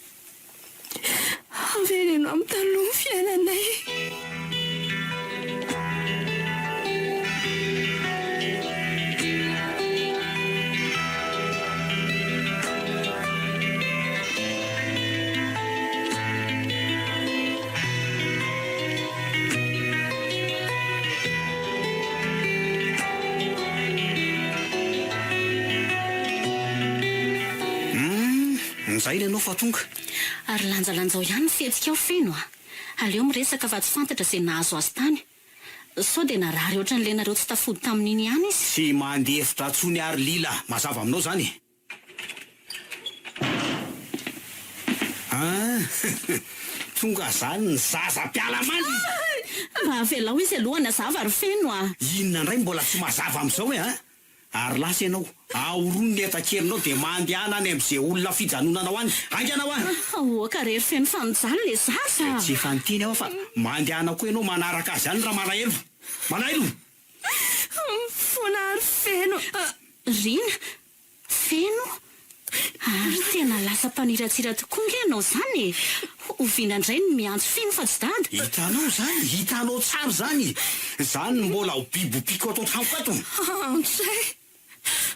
aveleno amin'ny taloha ny fiainanay. Zay ianao fa tonga Ary lanjalanjao ihany ny fihetsika ao feno a. Aleo miresaka fa tsy fantatra izay nahazo azy tany. Sao dia narary ohatran'ny lenareo tsy tafody tamin'iny ihany izy. tsy mandefitra tsony ary lila mazava aminao zany. Tonga zany ny zaza-pialamany. Mba avelao izy alohana zava ary feno a. Inona indray mbola tsy mazava amin'izao e ary lasa ianao aorony ny etakerinao dia mandehana any amin'izay olona fijanonanao any anganao any. Ahoaka rery feno fanojany le zaza. Tsy efa niteny aho fa mandehana koa ianao manaraka azy any raha malahelo. Malahelo. Fona ary feno. Rina? Feno? Ary tena lasa mpaniratsira tokoa nge ianao zany e. Oviana indray ny miantso feno fa tsy dady. Hitanao zany, hitanao tsara zany. Zany mbola ho bibopiko ato an-trano ato. Andray,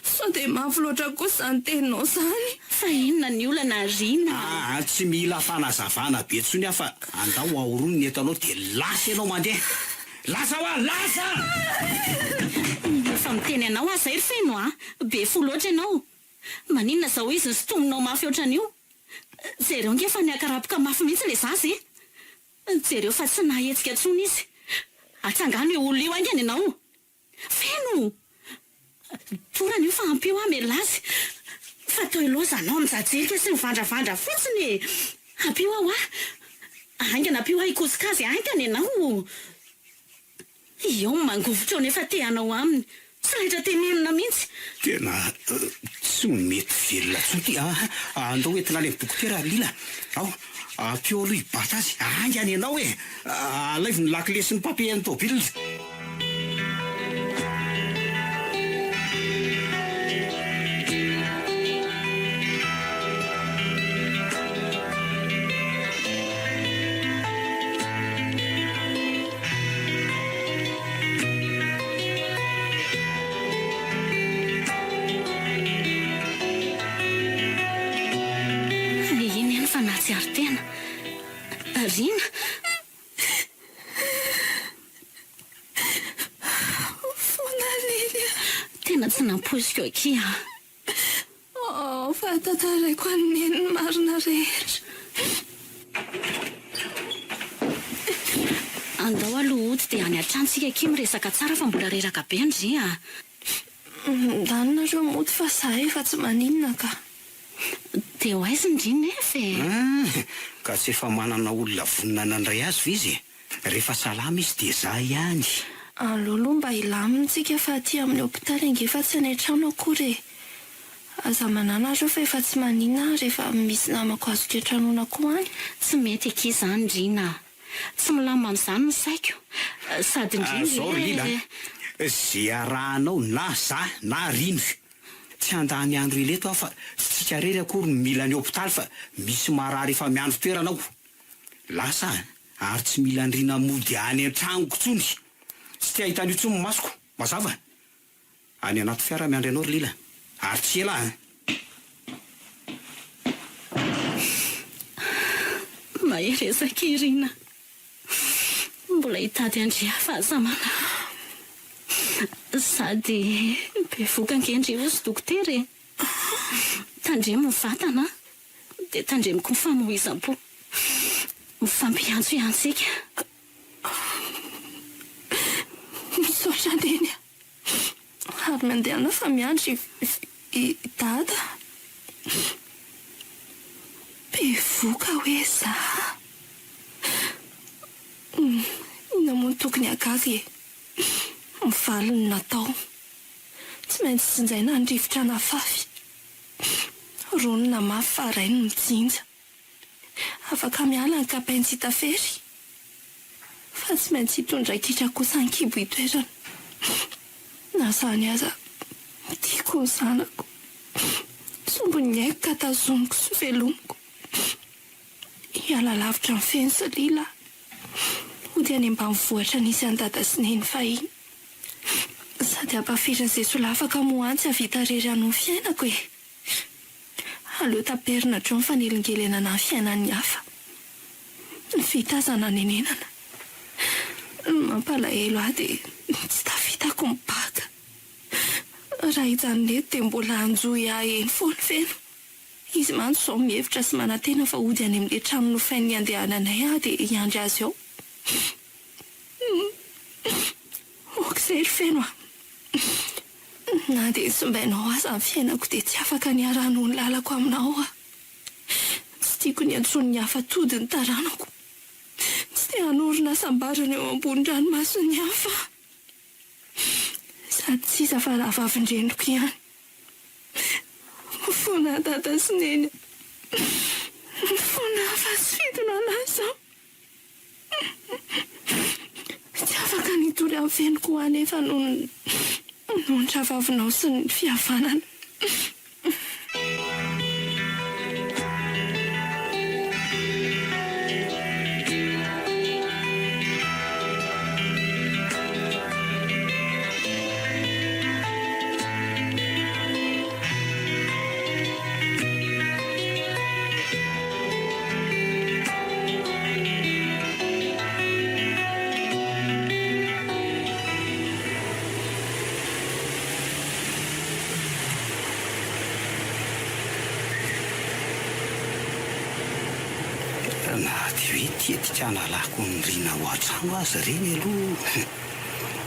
sao dia mafy loatra kosa izany teninao zany. Fa inona ny olana Rina? Tsy mila fanazavana be tsony aho fa andao aorony ny etanao dia lasa ianao mandeha. Lasa ho lasa! Efa miteny anao aza ry feno a. Be fo loatra ianao. Maninona zao izy ny sotominao mafy ohatran'io? Jereo nge fa niakarapoka mafy mihitsy le zaza e. Jereo fa tsy nahetsika tsony izy. Atsangano io olona io angany ianao. Feno! Torana io fa ampio aho melazy. Fa toy loza anao mijajelika sy mivandravandra fotsiny e. Ampio aho angana ampio aho ikosokazy angany ianao. Io mangovotra nefa te anao aminy. Tsy lahitra tenenina mihitsy. Tena tsy mety velona tsoty. Andao entina any amin'ny dokotera lila. Ao, ampio aloha hibata azy. Angany ianao e. Alaivo ny lakile sy ny papier ny tôbila. Tsy ary tena. Rina? Fona Lilia. Tena tsy nampoiziko aky a. Fa tantaraiko aneny marina rehetra. Andao aloha ody dia any an-trantsika aky miresaka tsara fa mbola reraka be andry a. Danonareo mody fa za efa tsy maninona ka. Dia ho aizy ny Rina efa Ka tsy efa manana olona vonina nandray azy izy. Rehefa salama izy dia za ihany. Alolo mba ilamintsika fa aty amin'ny hopitaly ingefa tsy any an-trano akory. Aza mananareo fa efa tsy maninona rehefa misy namako azoka an-tranona koa any. Tsy mety aky izany Rina. Tsy milama amin'izany ny saiko. Sady Zao lila. Zay arahanao na za na Rina. Tsy andany andro ileto aho fa tsika rery akory ny mila ny hopitaly fa misy marary efa miandro toeranao. Lasa ary tsy mila Rina mody any an-tranoko tsony. Tsy tia hitan'io tsony masoko. Mazava. Any anaty fiara miandry anao ry lila. Ary tsy ela Mahery ezaka Rina. Mbola hitady andry hafa aza mana. Sady be voka angendry io sy dokotera e. Tandremo ny vatana dia tandremoko ny famohizam-po. Mifampiantso-antsika. Misaotra leny ary mandehana fa miandry i dada. Be voka hoe za ina moa ny tokony agaga mivaliny natao tsy maintsy sinjaina andrivotra nafafy ronona mafy fa rainy mijinja afaka miala ny kapainy tsy hitafery fa tsy maintsy hitondra kitra kosa ny kibo hitoerana na zany aza tiako ny zanako sombony haiko ka tazomiko sy velomiko hiala lavitra ny feno sy lila ho dia any ambanivohitra nisy an-dada sy neny fahiny sady ampafirin'izay solafaka moantsy havita rery ano ny fiainako e aleo taperina dro ny fanelingelenana ny fiainan'ny hafa ny vitazana nenenana mampalahelo ahy dia tsy tafitako mibaka raha hijanonety dia mbola anjoy ahy eny foany feno izy mantsy izao mihevitra sy manantena fa hody any amin'ilay trano nofain'ny andehananay ahy dia hiandry azy ao okizay ry feno aho na dia sombainao aza ny fiainako dia tsy afaka niarano ny lalako aminao aho tsy tiako ny antsony ny hafa tody ny taranako tsy dia hanorina sambarana eo ambony ranomasony hafa sady tsisa fa raha vavindreniko ihany fona dada sy neny fona hafa sy fidona an'azao tsy afaka nitory amin'ny fenoko ho anefa noho ny travavinao sy ny fihavanana tietitrana lako ny rina ho an-trano azy reny aloha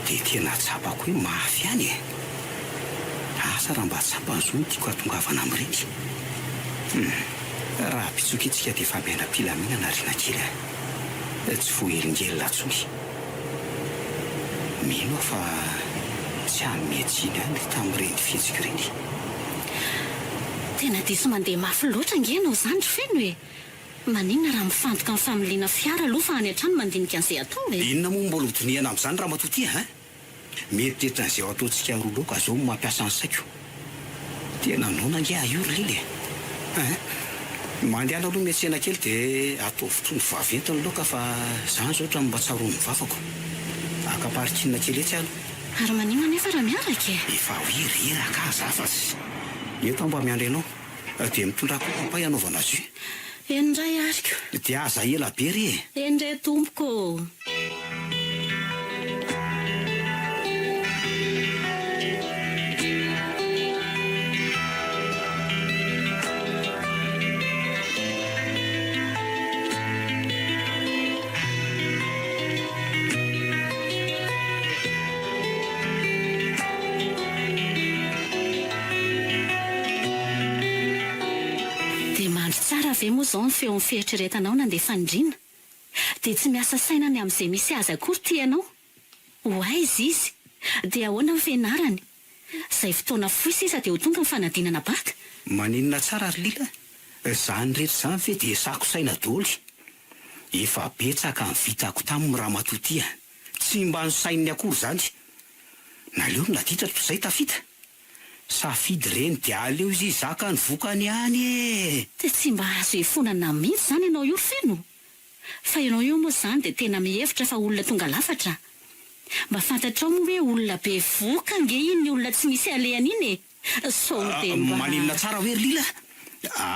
dia tena tsapako hoe mafy any e asa raha mba tsapany zo tiako atongavana amin'ireny raha pitsokitsika dia efa miaina mpilaminana rina kely tsy voelingelona tsony mino fa tsy anymetsiny any tamin'ireny fihetsika ireny tena diso mandeha mafy loatra ngenao zany ry feno e maninona raha mifantoka amin'ny familiana fiara aloha fa any an-trano mandinika an'izay atao e inona moa mbola hodiniana amin'izany raha matotia a mieritreritra n'izay ao ataontsika roa loka zao mampiasa ny saiko tena nona nge io ry lily mandeana aloha miatsena kely dia atao fotro ny vaventiny loka fa zany zao oatra mba tsaroa ny vavako akaparikina kely etsy alo ary maninona nefa raha miaraka e efa hoereraka aza fa sy eto mba miandry ianao dia mitondra kokompay anaovana azy io endray ariko dia aza ela be ry e endray tompoko ve moa zao ny feo ny fieritreretanao nandeha fandriana dia tsy miasa saina ny amin'izay misy azy akory ty ianao ho aizy izy dia ahoana ny fianarany izay fotoana foy sisa dia ho tonga ny fanadinana baka maninona tsara ry lila zany rehetra zany fe dia sako saina doly efa betsaka ny vitako tamin'ny raha matotia tsy mba ny sain'ny akory zany naleo ny naditra toy izay tafita safidy reny dia aleo izy zaka ny vokany any e dia tsy mba azo efonana mihitsy zany ianao io feno fa ianao io moa zany dia tena mihevitra fa olona tonga lafatra mba fantatrao moa hoe olona be voka nge iny ny olona tsy misy alehany iny e sao dia maninona tsara hoe ry lila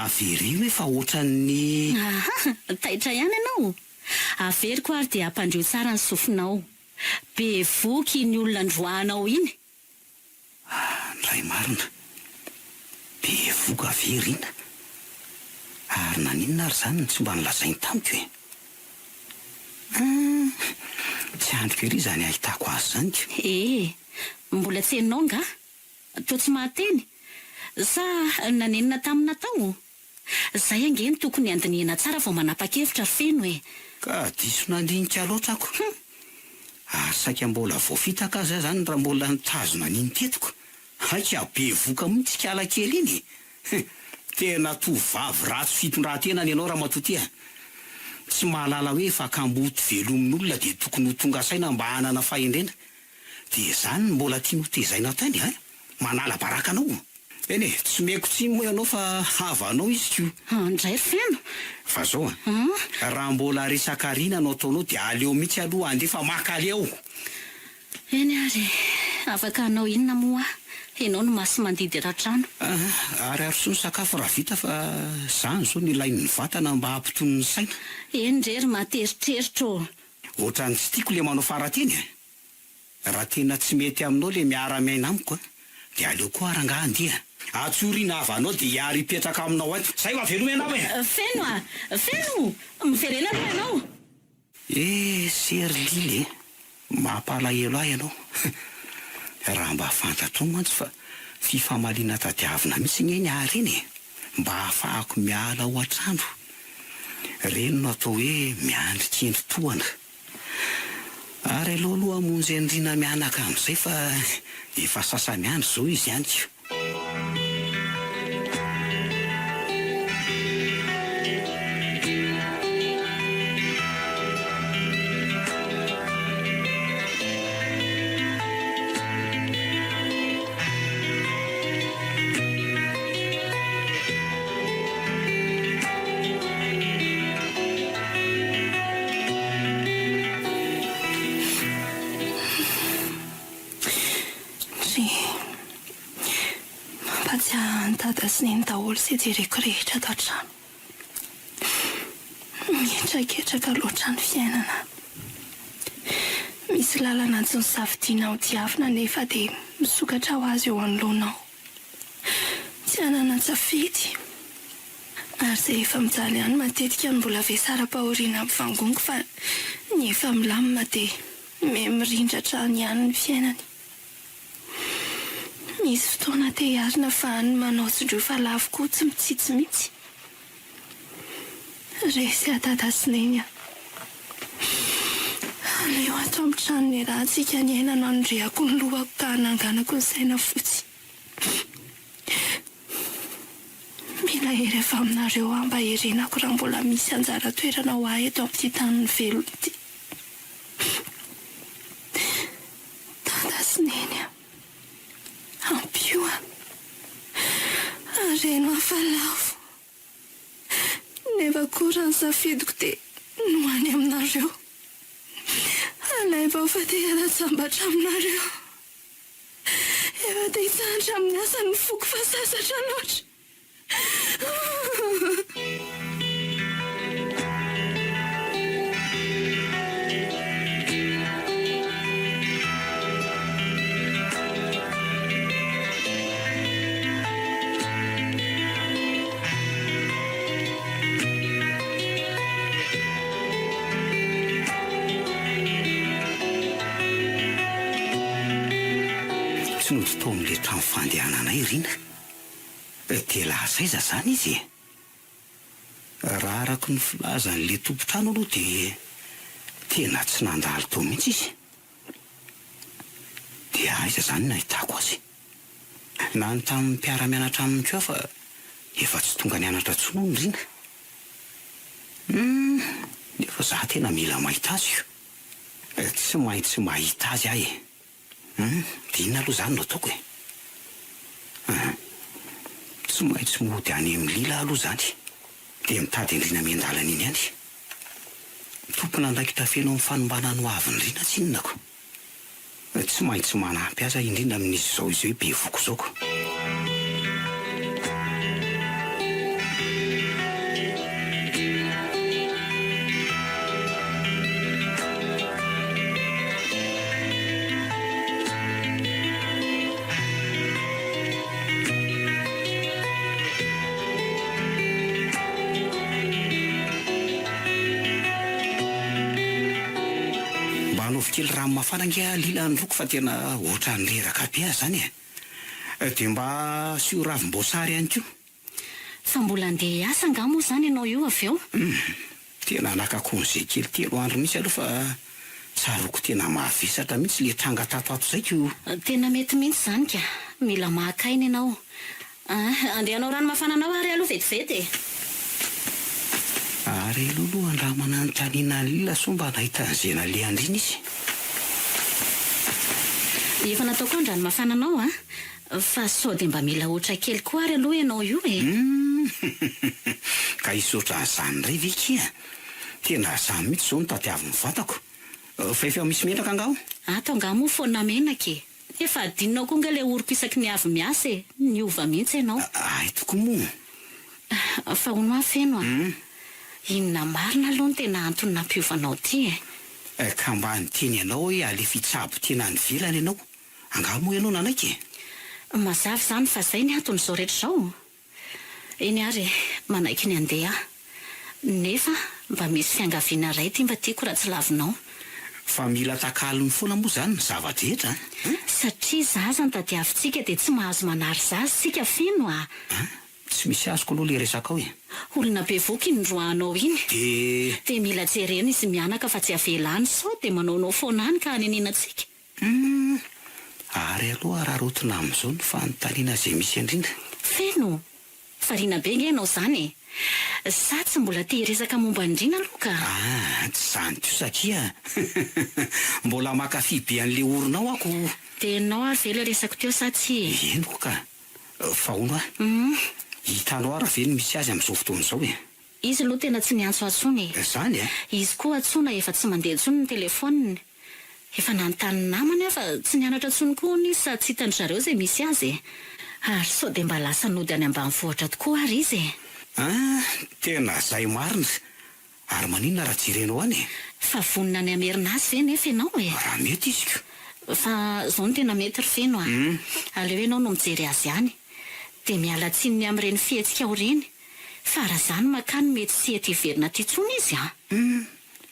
avery hoe fa ohatran'ny taitra ihany ianao avery ko ary dia ampandreo tsara ny sofinao be voky ny olona ndroahanao iny ndray marina be voka verina ary naninona ary zany tsy mba nilazainy tamiko e tsy androko ery zany ahitako azy zany mbola tsy hainao nga to tsy mahateny sa nanenina tamin'ny natao Izay angeny tokony andiniana tsara vao manapa-kevitra feno e. Ka diso nandinika loatra ako. Ary saika mbola voafitaka aza zany raha mbola nitazona niny tetiko. Haika be voka mihitsy kala kely iny. Tena tovavy ratsy fitondran-tena ny ianao raha matotia. Tsy mahalala hoe fakamboto velomin'olona dia tokony ho tonga saina mba hanana fahendrena. Dia zany mbola tiany hotezaina tany ha. Manala baraka anao. Eny e, tsy meko tsy moa ianao fa havanao izy ko. Andray feno. Fa zao raha mbola resaka rina anao ataonao dia aleo mihitsy aloha andefa makaly ao. Eny ary, afaka anao inona moa? Ianao no masy mandidy ra-trano. Ary aroso ny sakafo raha vita fa zany zao ny ilain'ny vatana mba hampitony ny saina. Eny rery materitreritra. Ohatrany tsy tiako le manao farateny. Raha tena tsy mety aminao le miara-miaina amiko dia aleo koa aranga andia. Atsoriana avanao dia hiary hipetraka aminao ato. Zay va veloma ianao e. Feno feno. Miverena aloha ianao. Sery lily mampalahelo ahy ianao. Raha mba fantatro mantsy fa fifamaliana tadiavina mihitsy ny eny ary eny mba hahafahako miala ao an-trano. Reny no atao hoe miandrikendry tohana. Ary aloha hamonjy andrina mianaka amin'izay fa efa sasany andro zao izy ihany. Dada sy neny daholo sy jereko rehetra tao an-trano. Mietraketraka loatra ny fiainana. Misy lalana tsy nisafidiana ho diavina nefa dia misokatra ho azy eo anoloanao. Tsy hanana tsafidy. Ary izay efa mijaly ihany matetika mbola vesara-pahoriana ampivangongo fa ny efa milamina dia mirindratra ihany ny fiainany. Misy fotoana te hiarina fa ny manao tsindro fa lavo koa tsy mitsitsy mihitsy. Resy dada sy neny. Aleo ato amin'ny trano ny rahantsika ny aina no andreako ny lohako ka hananganako ny saina fotsy. Mila hery avy aminareo mba herenako raha mbola misy anjara toerana ho ahy eto amin'ity tany ny velona ity. Dada sy neny. Ampio areno afalavo. Nefa koa ny safidiko dia no any aminareo. Alay vao fa te hiara-tsambatra aminareo. Efa te hitsahatra amin'ny asany foko fa sasatra loatra. Tsy nodry tao amin'le trano fandehanana irina. Dia lahasaiza zany izy. Raha araka ny filazan'le tompo-trano aloha dia tena tsy nandalo tao mihitsy izy. Dia aiza zany nahitako azy. Na ny tamin'ny mpiara-mianatra aminy koa fa efa tsy tonga nianatra tsono ny rina. Nefa za tena mila mahita azy io. Tsy maintsy mahita azy ahy. Dia inona aloha zany no ataoko e. Tsy maintsy mody any amin'ny lila aloha zany. Dia mitady andrina miandalana iny ihany. Tompona andraikitra feno amin'ny fanombana no avy ny rina tsy inonako. Tsy maintsy manampy aza indrindra amin'izy izao izy hoe be voko zaoko. Kely rano mafana ngia lila ny roko fa tena oatra ny reraka be azy zany e. Dia mba sy ho ravim-boasary ihany koa. Fa mbola andeha hiasa nga moa izany ianao io avy eo? Tena nakakon'izay kely telo andro mihitsy aloha fa tsaroko tena mahavisatra mihitsy le tranga tatoato zaiko. Tena mety mihitsy izany ka. Mila mahakaina ianao. Andehanao rano mafananao ary aloha vetivety. Ary aloha andramana ny taniana lila so mba nahita an'izay nalehandriny izy. Efa nataoko andrano mafananao fa sao dia mba mila otra kely koa ary aloha ianao io e. Ka isotra an'izany indray ve kia? Tena izany mihitsy izao no tadiavin'ny vatako. Fa efa misy menaka angao? Ato nga moa foana menaka e. Efa adinonao koa nga ilay oriko isaky ny avy miasa e. Niova mihitsy ianao. Ay toko moa. Fa hono aho feno inona marina aloha no tena antony nampiovanao ty e. Ka mba nyteny ianao hoe alefa itsabo tena ny velany ianao. Anga moa ianao nanaiky e. Mazava izany fa izay ny antony izao rehetra izao. Eny ary manaiky ny andeha. Nefa mba misy fiangaviana iray ty mba tiako raha tsy lavinao. Fa mila takalony foana moa izany ny zava-drehetra. Satria zaza ny tadiavintsika dia tsy mahazo manary zaza sika feno Tsy misy azoko aloha le resaka ao e. Olona be voky ny roanao iny. Dia mila jerena izy mianaka fa tsy avelany sao dia manaonao foana any ka hanenenatsika. Ary aloha rarotina amin'izao ny fanontaniana izay misy indrindra. Feno, variana be nge ianao izany e. Sa tsy mbola te hiresaka momba indrina aloha ka? Tsy izany tio satria mbola makafy be an'le oronao ako. Dia ianao ary ve ilay resako teo sa tsy? Henoko ka. Fa hono hitanao ara ve ny misy azy amin'izao fotoana izao e. Izy aloha tena tsy niantso atsony e. Izany Izy koa atsona efa tsy mandeha atsony ny telefoniny. Efa nanontany namany fa tsy nianatra atsony koa izy sa tsy hitany zareo izay misy azy e. Ary sao dia mba lasa nody any ambanivohitra tokoa ary izy e. Tena izay marina. Ary maninona raha jirenao any e. Fa vonina ny amerina azy ve nefa ianao e. Raha mety izy ka. Fa izao no tena mety ry feno aleo ianao no mijery azy ihany. Dia miala tsininy amin'ireny fihetsika ho ireny. Fa raha izany makany mety sy ety hiverina ty intsony izy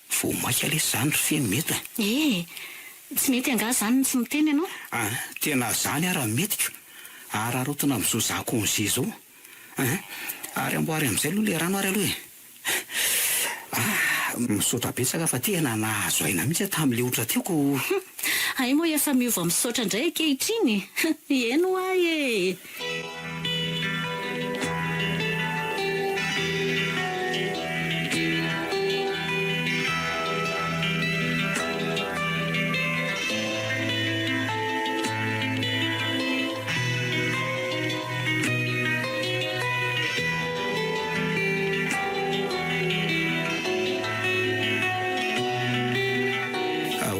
Vao maika le izany ry feno mety tsy mety anga izany tsy miteny ianao. Tena izany ara metiko. Ary arotona amin'izao zakon'izay izao. Ary amboary amin'izay aloha le rano ary aloha e. Misaotra betsaka fa tena nahazo aina mihitsy tamin'le otra tiako. Ay moa efa miova misaotra indray ankehitriny. Eno ahy e.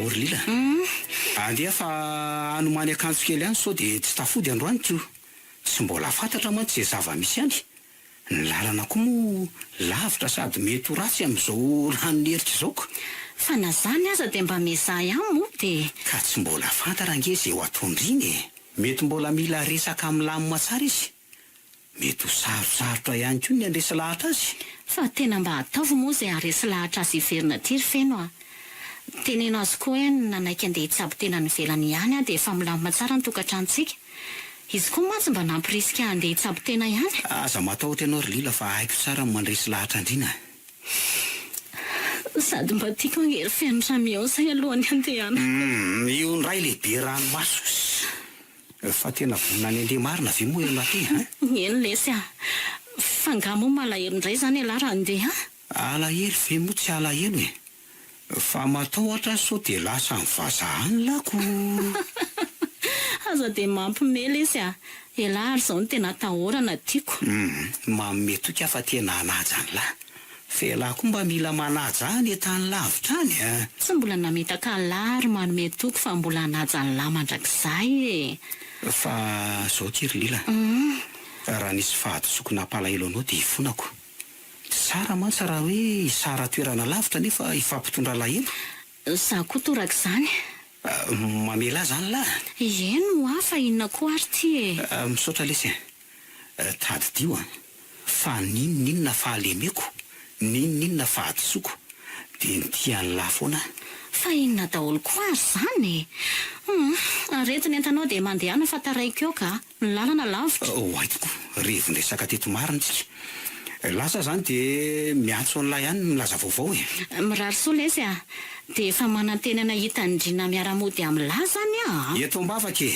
Lila. Andeha fa hanomany akanjo kely ihany sao dia tsy tafody androany tio. Tsy mbola fantatra mantsy izay zava-misy any. Ny lalana koa moa lavitra sady mety ho ratsy amin'izao ranony heritra izao ka. Fa na zany aza dia mba mizaha ihany moa dia. Ka tsy mbola fantara ange izay ho atondriny e. Mety mbola mila resaka milamina tsara izy. Mety ho sarosarotra ihany koa ny andresy lahatra azy. Fa tena mba ataovy moa izay haresy lahatra azy hiverina ty ry feno teneno azy koa hoe nanaiky andeha hitsabo tena ny velany ihany dia efa milamina tsara ny tokantranontsika. Izy koa mantsy mba nampirisika andeha hitsabo tena ihany. Aza matahotra ianao ry Lila fa haiko tsara ny mandresy lahatra andrina. Sady mba tiako angery fianatra miaosay alohany andehana. Io ny ray lehibe ranomaso. Fa tena vonina ny andeha marina ve moa elo aty Eny lesy fa nga moa malahelo indray izany ialahy raha andeha. Alahelo ve moa tsy alahelo e. Fa matahotra sao dia lasa mivazahany lako. Aza dia mampimely izy ialahy ary izao no tena atahorana tiako. Manome toka fa tena hanaja ny lahy. Fa ialahy koa mba mila manaja ny entany lavitra any Tsy mbola namitaka ny lahy ary manome toko fa mbola hanaja ny lahy mandrakizay e. Fa izao ty ry Lila. Raha nisy fahadisoko nampalahelo anao dia hifonako. Tsara mantsy raha hoe hisara toerana lavitra nefa hifampitondra lahelo. Zaho koa toraka izany. Mamela zany lahy. Eno fa inona koa ary ty e. Misaotra lesy tadidio fa ninona fahalemeko, ninona fahadisoko dia nitian'ny lahy foana. Fa inona daholo koa ary izany e. Aretina entanao dia mandehana fa taraiko eo ka. ny lalana lavitra. Haitoko revondresaka teto marina lasa zany dia miantso an'lay ihany milaza vaovao mirary sola izy dia efa manantenana hitandrina miara-mody amin'lahy zany eto ambavaka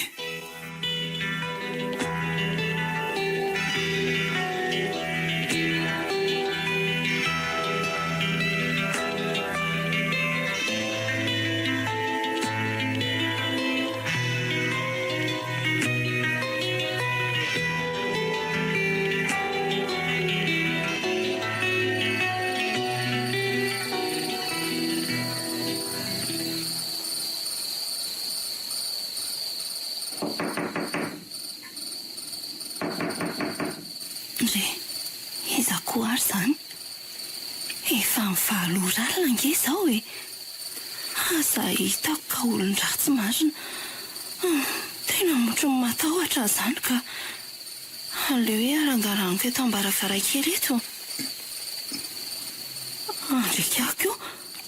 Ary zany efa mivahaloralina nge zao aza hitako ka olon-dratsy marina tena motro ny matahotra zany ka aleo hoe arangaraniko eto ambaravarakely eto andrikako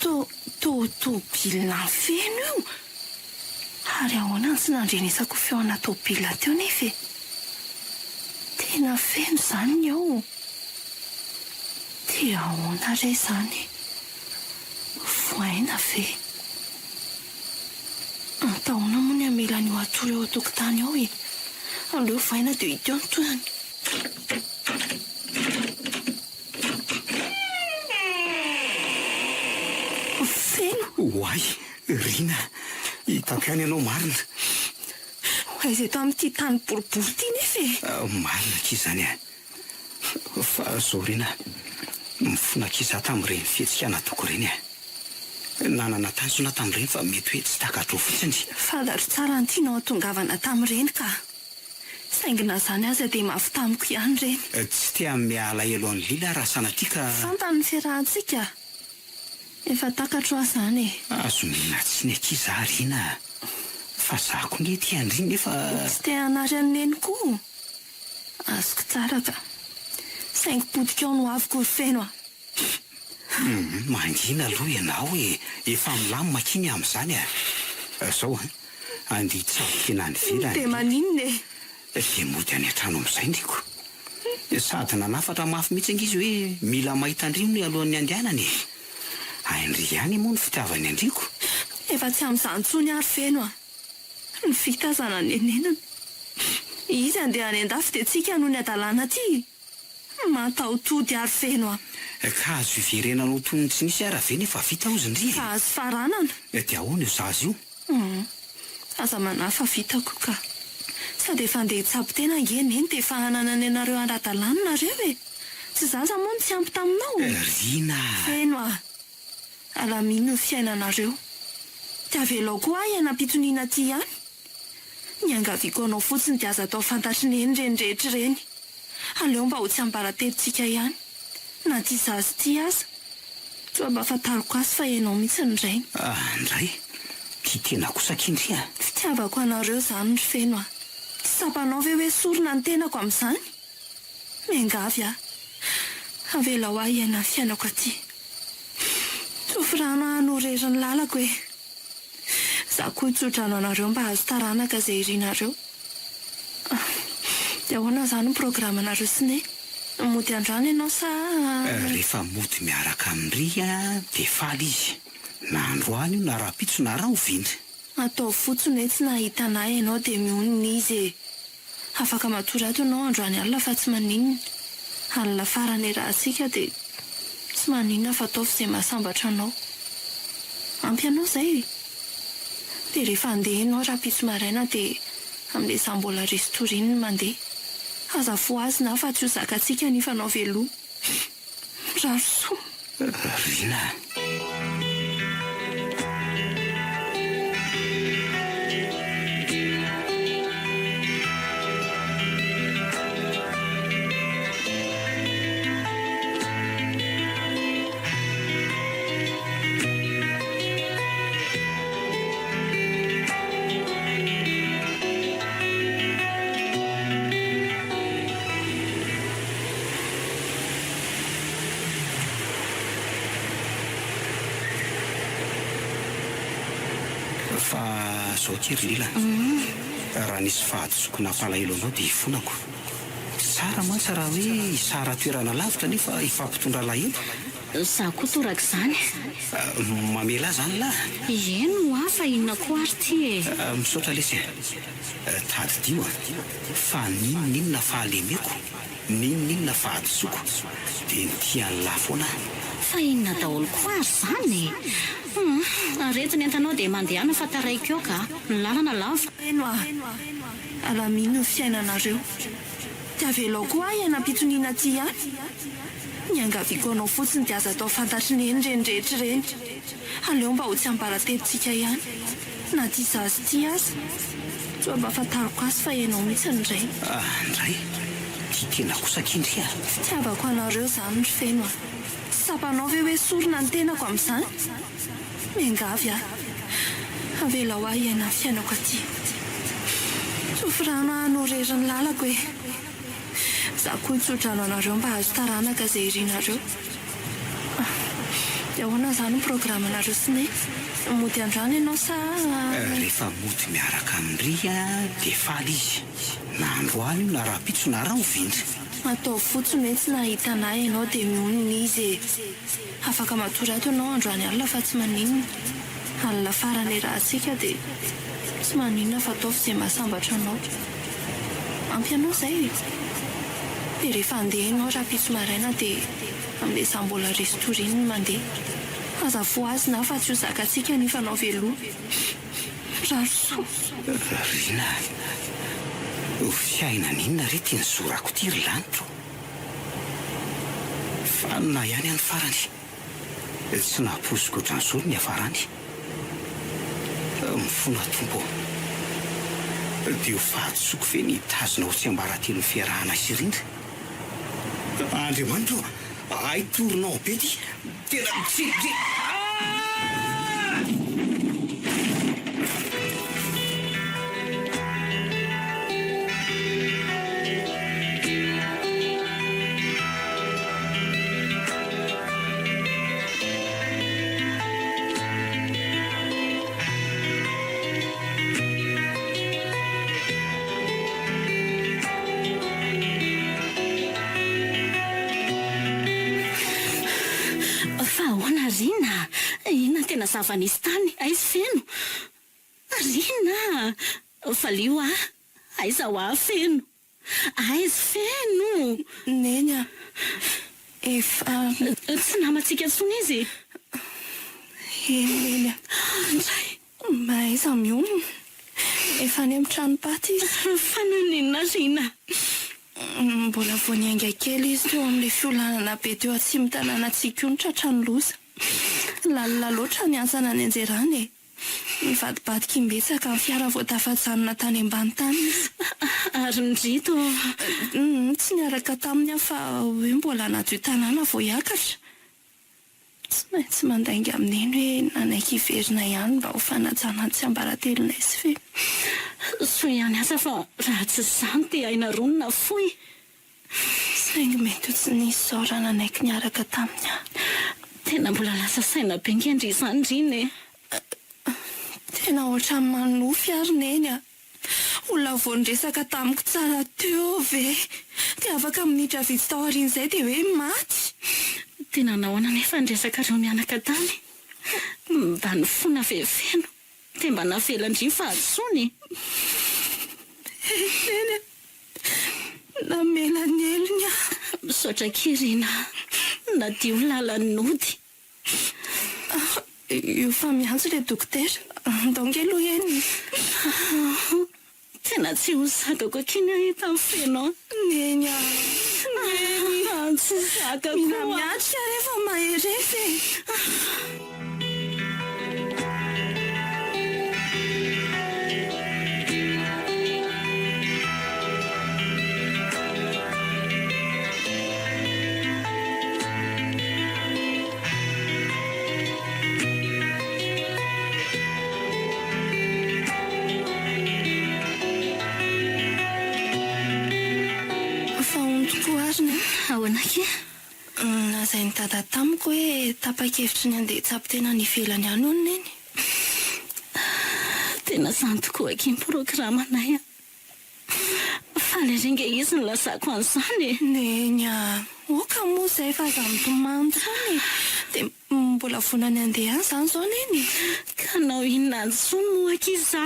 io tobilina feno io ary ahoana tsy nandrenesako feona tobilina teo nefa tena feno zany ao dia ahoana re zany voaina ve ataona moa ny amelany ho atory eo an-tokotany ao aleo voaina dia hiteo ny toany feno hoay rina hitako ihany ianao marina hoay zay to amin'ity tany boribory ity nefa marina k'izy zany fa zao rina mifonank'iza tamin'ireny fihetsika natoko ireny nanana tanjona tamin'ireny fa mety hoe tsy takatro fotsiny fantatro tsara ny tianao atongavana tamin'ireny ka saingina zany aza dia mafy tamiko ihany ireny tsy tia miala elo an'ny lila raha sanatika fantany fiarahantsika efa takatro ahy zany azo mihina tsy ny akiza rina fa zako nge ty andriny nefa tsy te hanary an'neny koa azoko tsara ka saingy potika ao no aviko ry feno mangina aloha ianao efa milamy makiny amin'izany zao anditsavokena ny velany dia maninona dia mody any an-trano amin'izay ndriko sady nanafatra mafy mihitsy angizy hoe mila mahita andrimony alohan'ny andehanany aindry ihany moa ny fitiavany andriko efa tsy amin'izantsony ary feno ny fitazana nenenana izy andeha any an-dafy dia tsika noho ny adalàna ty mataotody ary feno ka azo iverenanao tonony tsy nisy araha ve nefa vita ozy ndry fa azo faranana dia ahoana io zazy io aza manafa vitako ka sady efa andeha hitsabo tena ngeneny dia efa hanana ny anareo ara-dalàna nareo tsy zaza moa ny tsy ampy taminao rina feno alamino ny fiainanareo dia avelao koa iana-pitoniana ty ihany ny angaviako anao fotsiny dia aza atao fantatry ny eny renyrehetra ireny aleo mba ho tsy ambaratelontsika ihany na ty zazy ty aza tsoa mba fantariko azy fa hainao mihitsy ny rainy ndray ty tena kosakindry fitiavako anareo zany ry feno tsy sapanao ve hoe sorona ny tenako amin'izany miangavy avelao ahy iaina ny fiainako aty tsofirano hanorerany lalako za koa hitsodrano anareo mba azo taranaka izay irinareo dia ahoana zany ny programanareo sine mody andrano ianao sa rehefa mody miaraka amin'ry dia faly izy na androany io na raha-pitso na raha ovindry atao fotsiny hoe tsy nahitanay ianao dia mionina izy afaka matory ato ianao androany alina fa tsy maninona alina farany rahantsika dia tsy maninona fa ataovy izay mahasambatra anao ampy anao izay dia rehefa andeha ianao raha-pitso maraina dia amin'ilay sambola ristoriny ny mandeha aza fo azy na fa tsy ho zakantsika nefa anao veloha raro soa rina fa zao kery lila raha nisy fahadisoko napalahelo anao dia ifonako. Tsara mantsy raha hoe sara toerana lavitra nefa ifampitondra lahelo. Zaho koa toraka izany. Mamela zany lahy. Eno aho fa inona koa ary ty e. Misaotra lesy. Tadidio fa ninona fahalemeko, ninona fahadisoko dia nitian'ny lahy foana. Fa inona daholo koa ary izany e. Aretina entanao dia mandehana fa taraiko eo ka ny lalana lava. Eno alamino ny fiainanareo. Tiavelao koa ianam-pitoniana ty ihany. Niangaviko anao fotsiny dia aza atao fantatry ny eny rehetra reny. Aleo mba ho tsy ambaratetintsika ihany. Na ty zazy ty aza. Soa mba fantariko azy fa ianao mihitsy indray. Indray? Ty tena kosa kindry Fitiavako anareo izany ny feno. Sapanao ve hoe sorona ny tenako amin'izany? Miangavy aho. Avelao aho iaina fiainako aty. Tsofirano hanoreriny lalako e. Zaho koa hitsodrano anareo mba azo taranaka izay irinareo. Dia ahoana izany ny programanareo sine? Mody androany ianao sa... Rehefa mody miaraka amin'ny ry dia faly izy. Na androany io na raha-pitso na raha hovindry. Atao fotsiny hoe tsy nahita anahy ianao dia mionona izy e. Afaka matory ato ianao androany alina fa tsy maninona. Alina farany rahantsika dia tsy maninona fa ataovy izay mahasambatra anao. Ampy anao izay e. Dia rehefa handeha ianao raha-pitso maraina dia amin'ilay izaho mbola restoriny ny mandeha. Aza voazy na fa tsy ho zakantsika nefa anao veloha. Rarosoa. Rina, fiaina ninona re tiany zorako ty ry lanitro. Fanona ihany any farany. Tsy nahaposiko ohatran'izao ny afarany. Mifona tompo. Dia ho fahadisoko ve ny tazona ho tsy ambaratelo ny fiarahana sy rindra. Andriamanitro, aitoronao be ty. Tena mitsindry. Tena zava-nisy tany, aizy feno. Rina, valio aiza ho feno. Aizy feno. Neny efa... Tsy namantsika tsony izy. Neny mba aiza mionona. Efa any amin'ny tranopaty izy. Fananinona Rina? Mbola voaniainga kely izy teo amin'ilay fiolanana be teo atsimo tanàna Tsikionitra trano-loza. Lalina loatra ny asana ny anjerany e. Mivadibadika imbetsaka ny fiara voatafajanona tany ambany tany izy. Ary nydrito? Tsy niaraka taminy fa hoe mbola nadio tanàna vao hiakatra. Tsy maintsy mandainga amin'iny hoe nanaiky hiverina ihany mba ho fanajana tsy ambaratelonay sy fe. So ihany asa fa raha tsy izany dia aina ronona foy. Saingy mety ho tsy nisy izao raha nanaiky niaraka taminy aho. Tena mbola lasa saina be ngendry izany Rina e. Tena ohatran'ny manofy ary neny a. Olona vao niresaka tamiko tsara teo ve. Dia afaka minitra vitsy tao aorian'izay dia hoe maty. Tena nahoana nefa niresaka reo mianaka tany. Mba nifona fefeno. Dia mba navelandry fahadisony. Neny namela ny elony a. Misaotra kely Rina. Nadio lalany nody. Io fa miantso ilay dokotera. Ndonge aloha eny. Tena tsy ho zakako kiny ahita amin'ny feno. Neny a. Tsy zakako. Mila miatrika rehefa maherese. Ahoana ke? Nazay ny dada tamiko hoe tapa-kevitry ny andeha tsapy tena ny ivelany ihany hono neny. tena zany tokoa aky ny programanay a. Faly ringa izy ny lasako an'izany. Nenya, oka moa izay fa za mitomando zany dia mbola vonany andeha izany zao neny. Ka nao inona antsony moa aky za.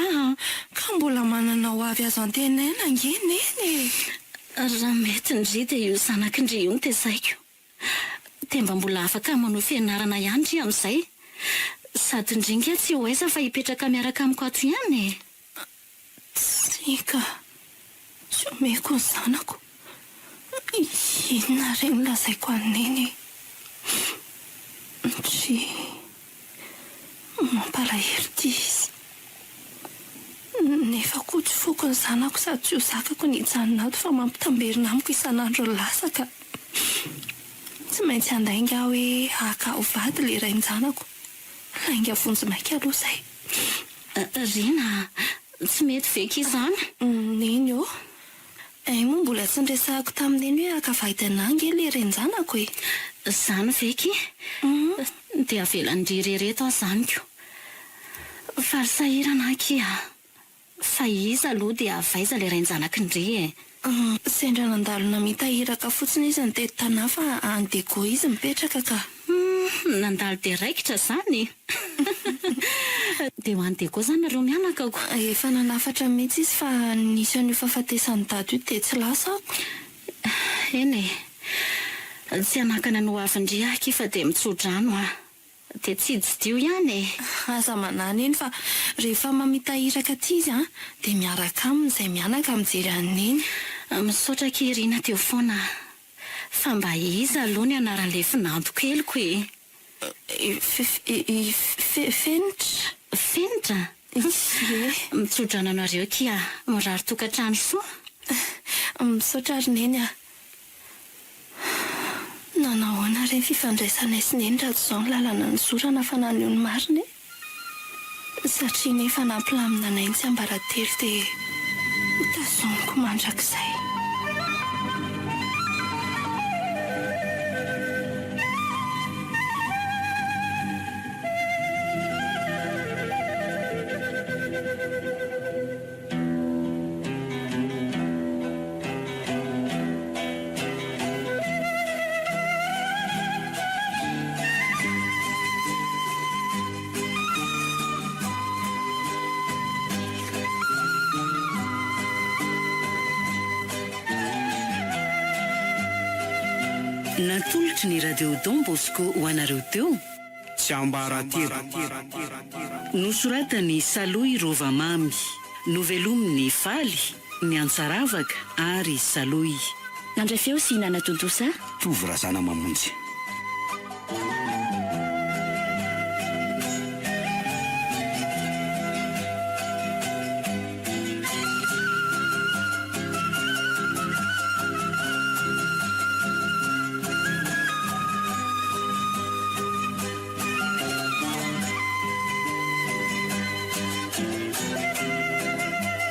Ka mbola manana ho avy azo antenana nge neny. Raha mety indri dia io zanakindri io no tezaiko. Dia mba mbola afaka manao fianarana ihany ry amin'izay. Sady indringa tsy ho aiza fa hipetraka miaraka amiko ato ihany. Tsika, tsy omeko ny zanako. Inona reny lazaiko aneny. Tsy mampalahelo ity izy. Nefa koa tsy foko ny zanako sady tsy ho zakako ny hijanona ato fa mampitamberina amiko isan'andro ny lasaka. Tsy maintsy andainga hoe haka ho vady le ray ny zanako. Lainga vonjy maika aloha izay. Rina, tsy mety veky izany. Neny eo. Moa mbola tsy niresahako tamin'iny hoe haka vaidana nge le ray ny zanako e. Zany veky? Dia avelan'indry rereto aho zaniko. Fa ry sahirana aky a. Fa iza aloha dia avaiza le ray ny zanakindry e. Sendra nandalona mitahiraka fotsiny izy ny teto tanahy fa andego izy mipetraka ka. Nandalo dia raikitra zany. Dia ho andego zany nareo mianakako. Efa nanafatra mihitsy izy fa nisy an'io fahafatesany dado io dia tsy lasako. Eny e. Tsy hanakana no avindry aky fa dia mitsodrano a. Dia tsy hididio ihany e. Aza manana eny fa rehefa mamitahiraka aty izy dia miaraka aminy izay mianaka mijery an'iny. Misaotra Irina teo foana. Fa mba iza aloha ny anaran'ilay finanto keliko e. Fenitra. Fenitra? Mitsodrano anareo kia mirary tokantrano soa. Misaotra ary neny a. Nanahoana ireny fifandraisanay sy neny raha tsy izao ny lalana ny zorana fa naneho ny mariny. Satria nefa nampilamina anay tsy ambaratelo dia tazomiko mandrakizay. Natolotry ny radio Don Bosco ho anareo teo. Tsy ambaratelo. Nosoratany Saloy Rovamamy, novelominy Faly, ny Antsaravaka ary Saloy. Nandray feo sy hinana tontosa. Tovy razana mamonjy.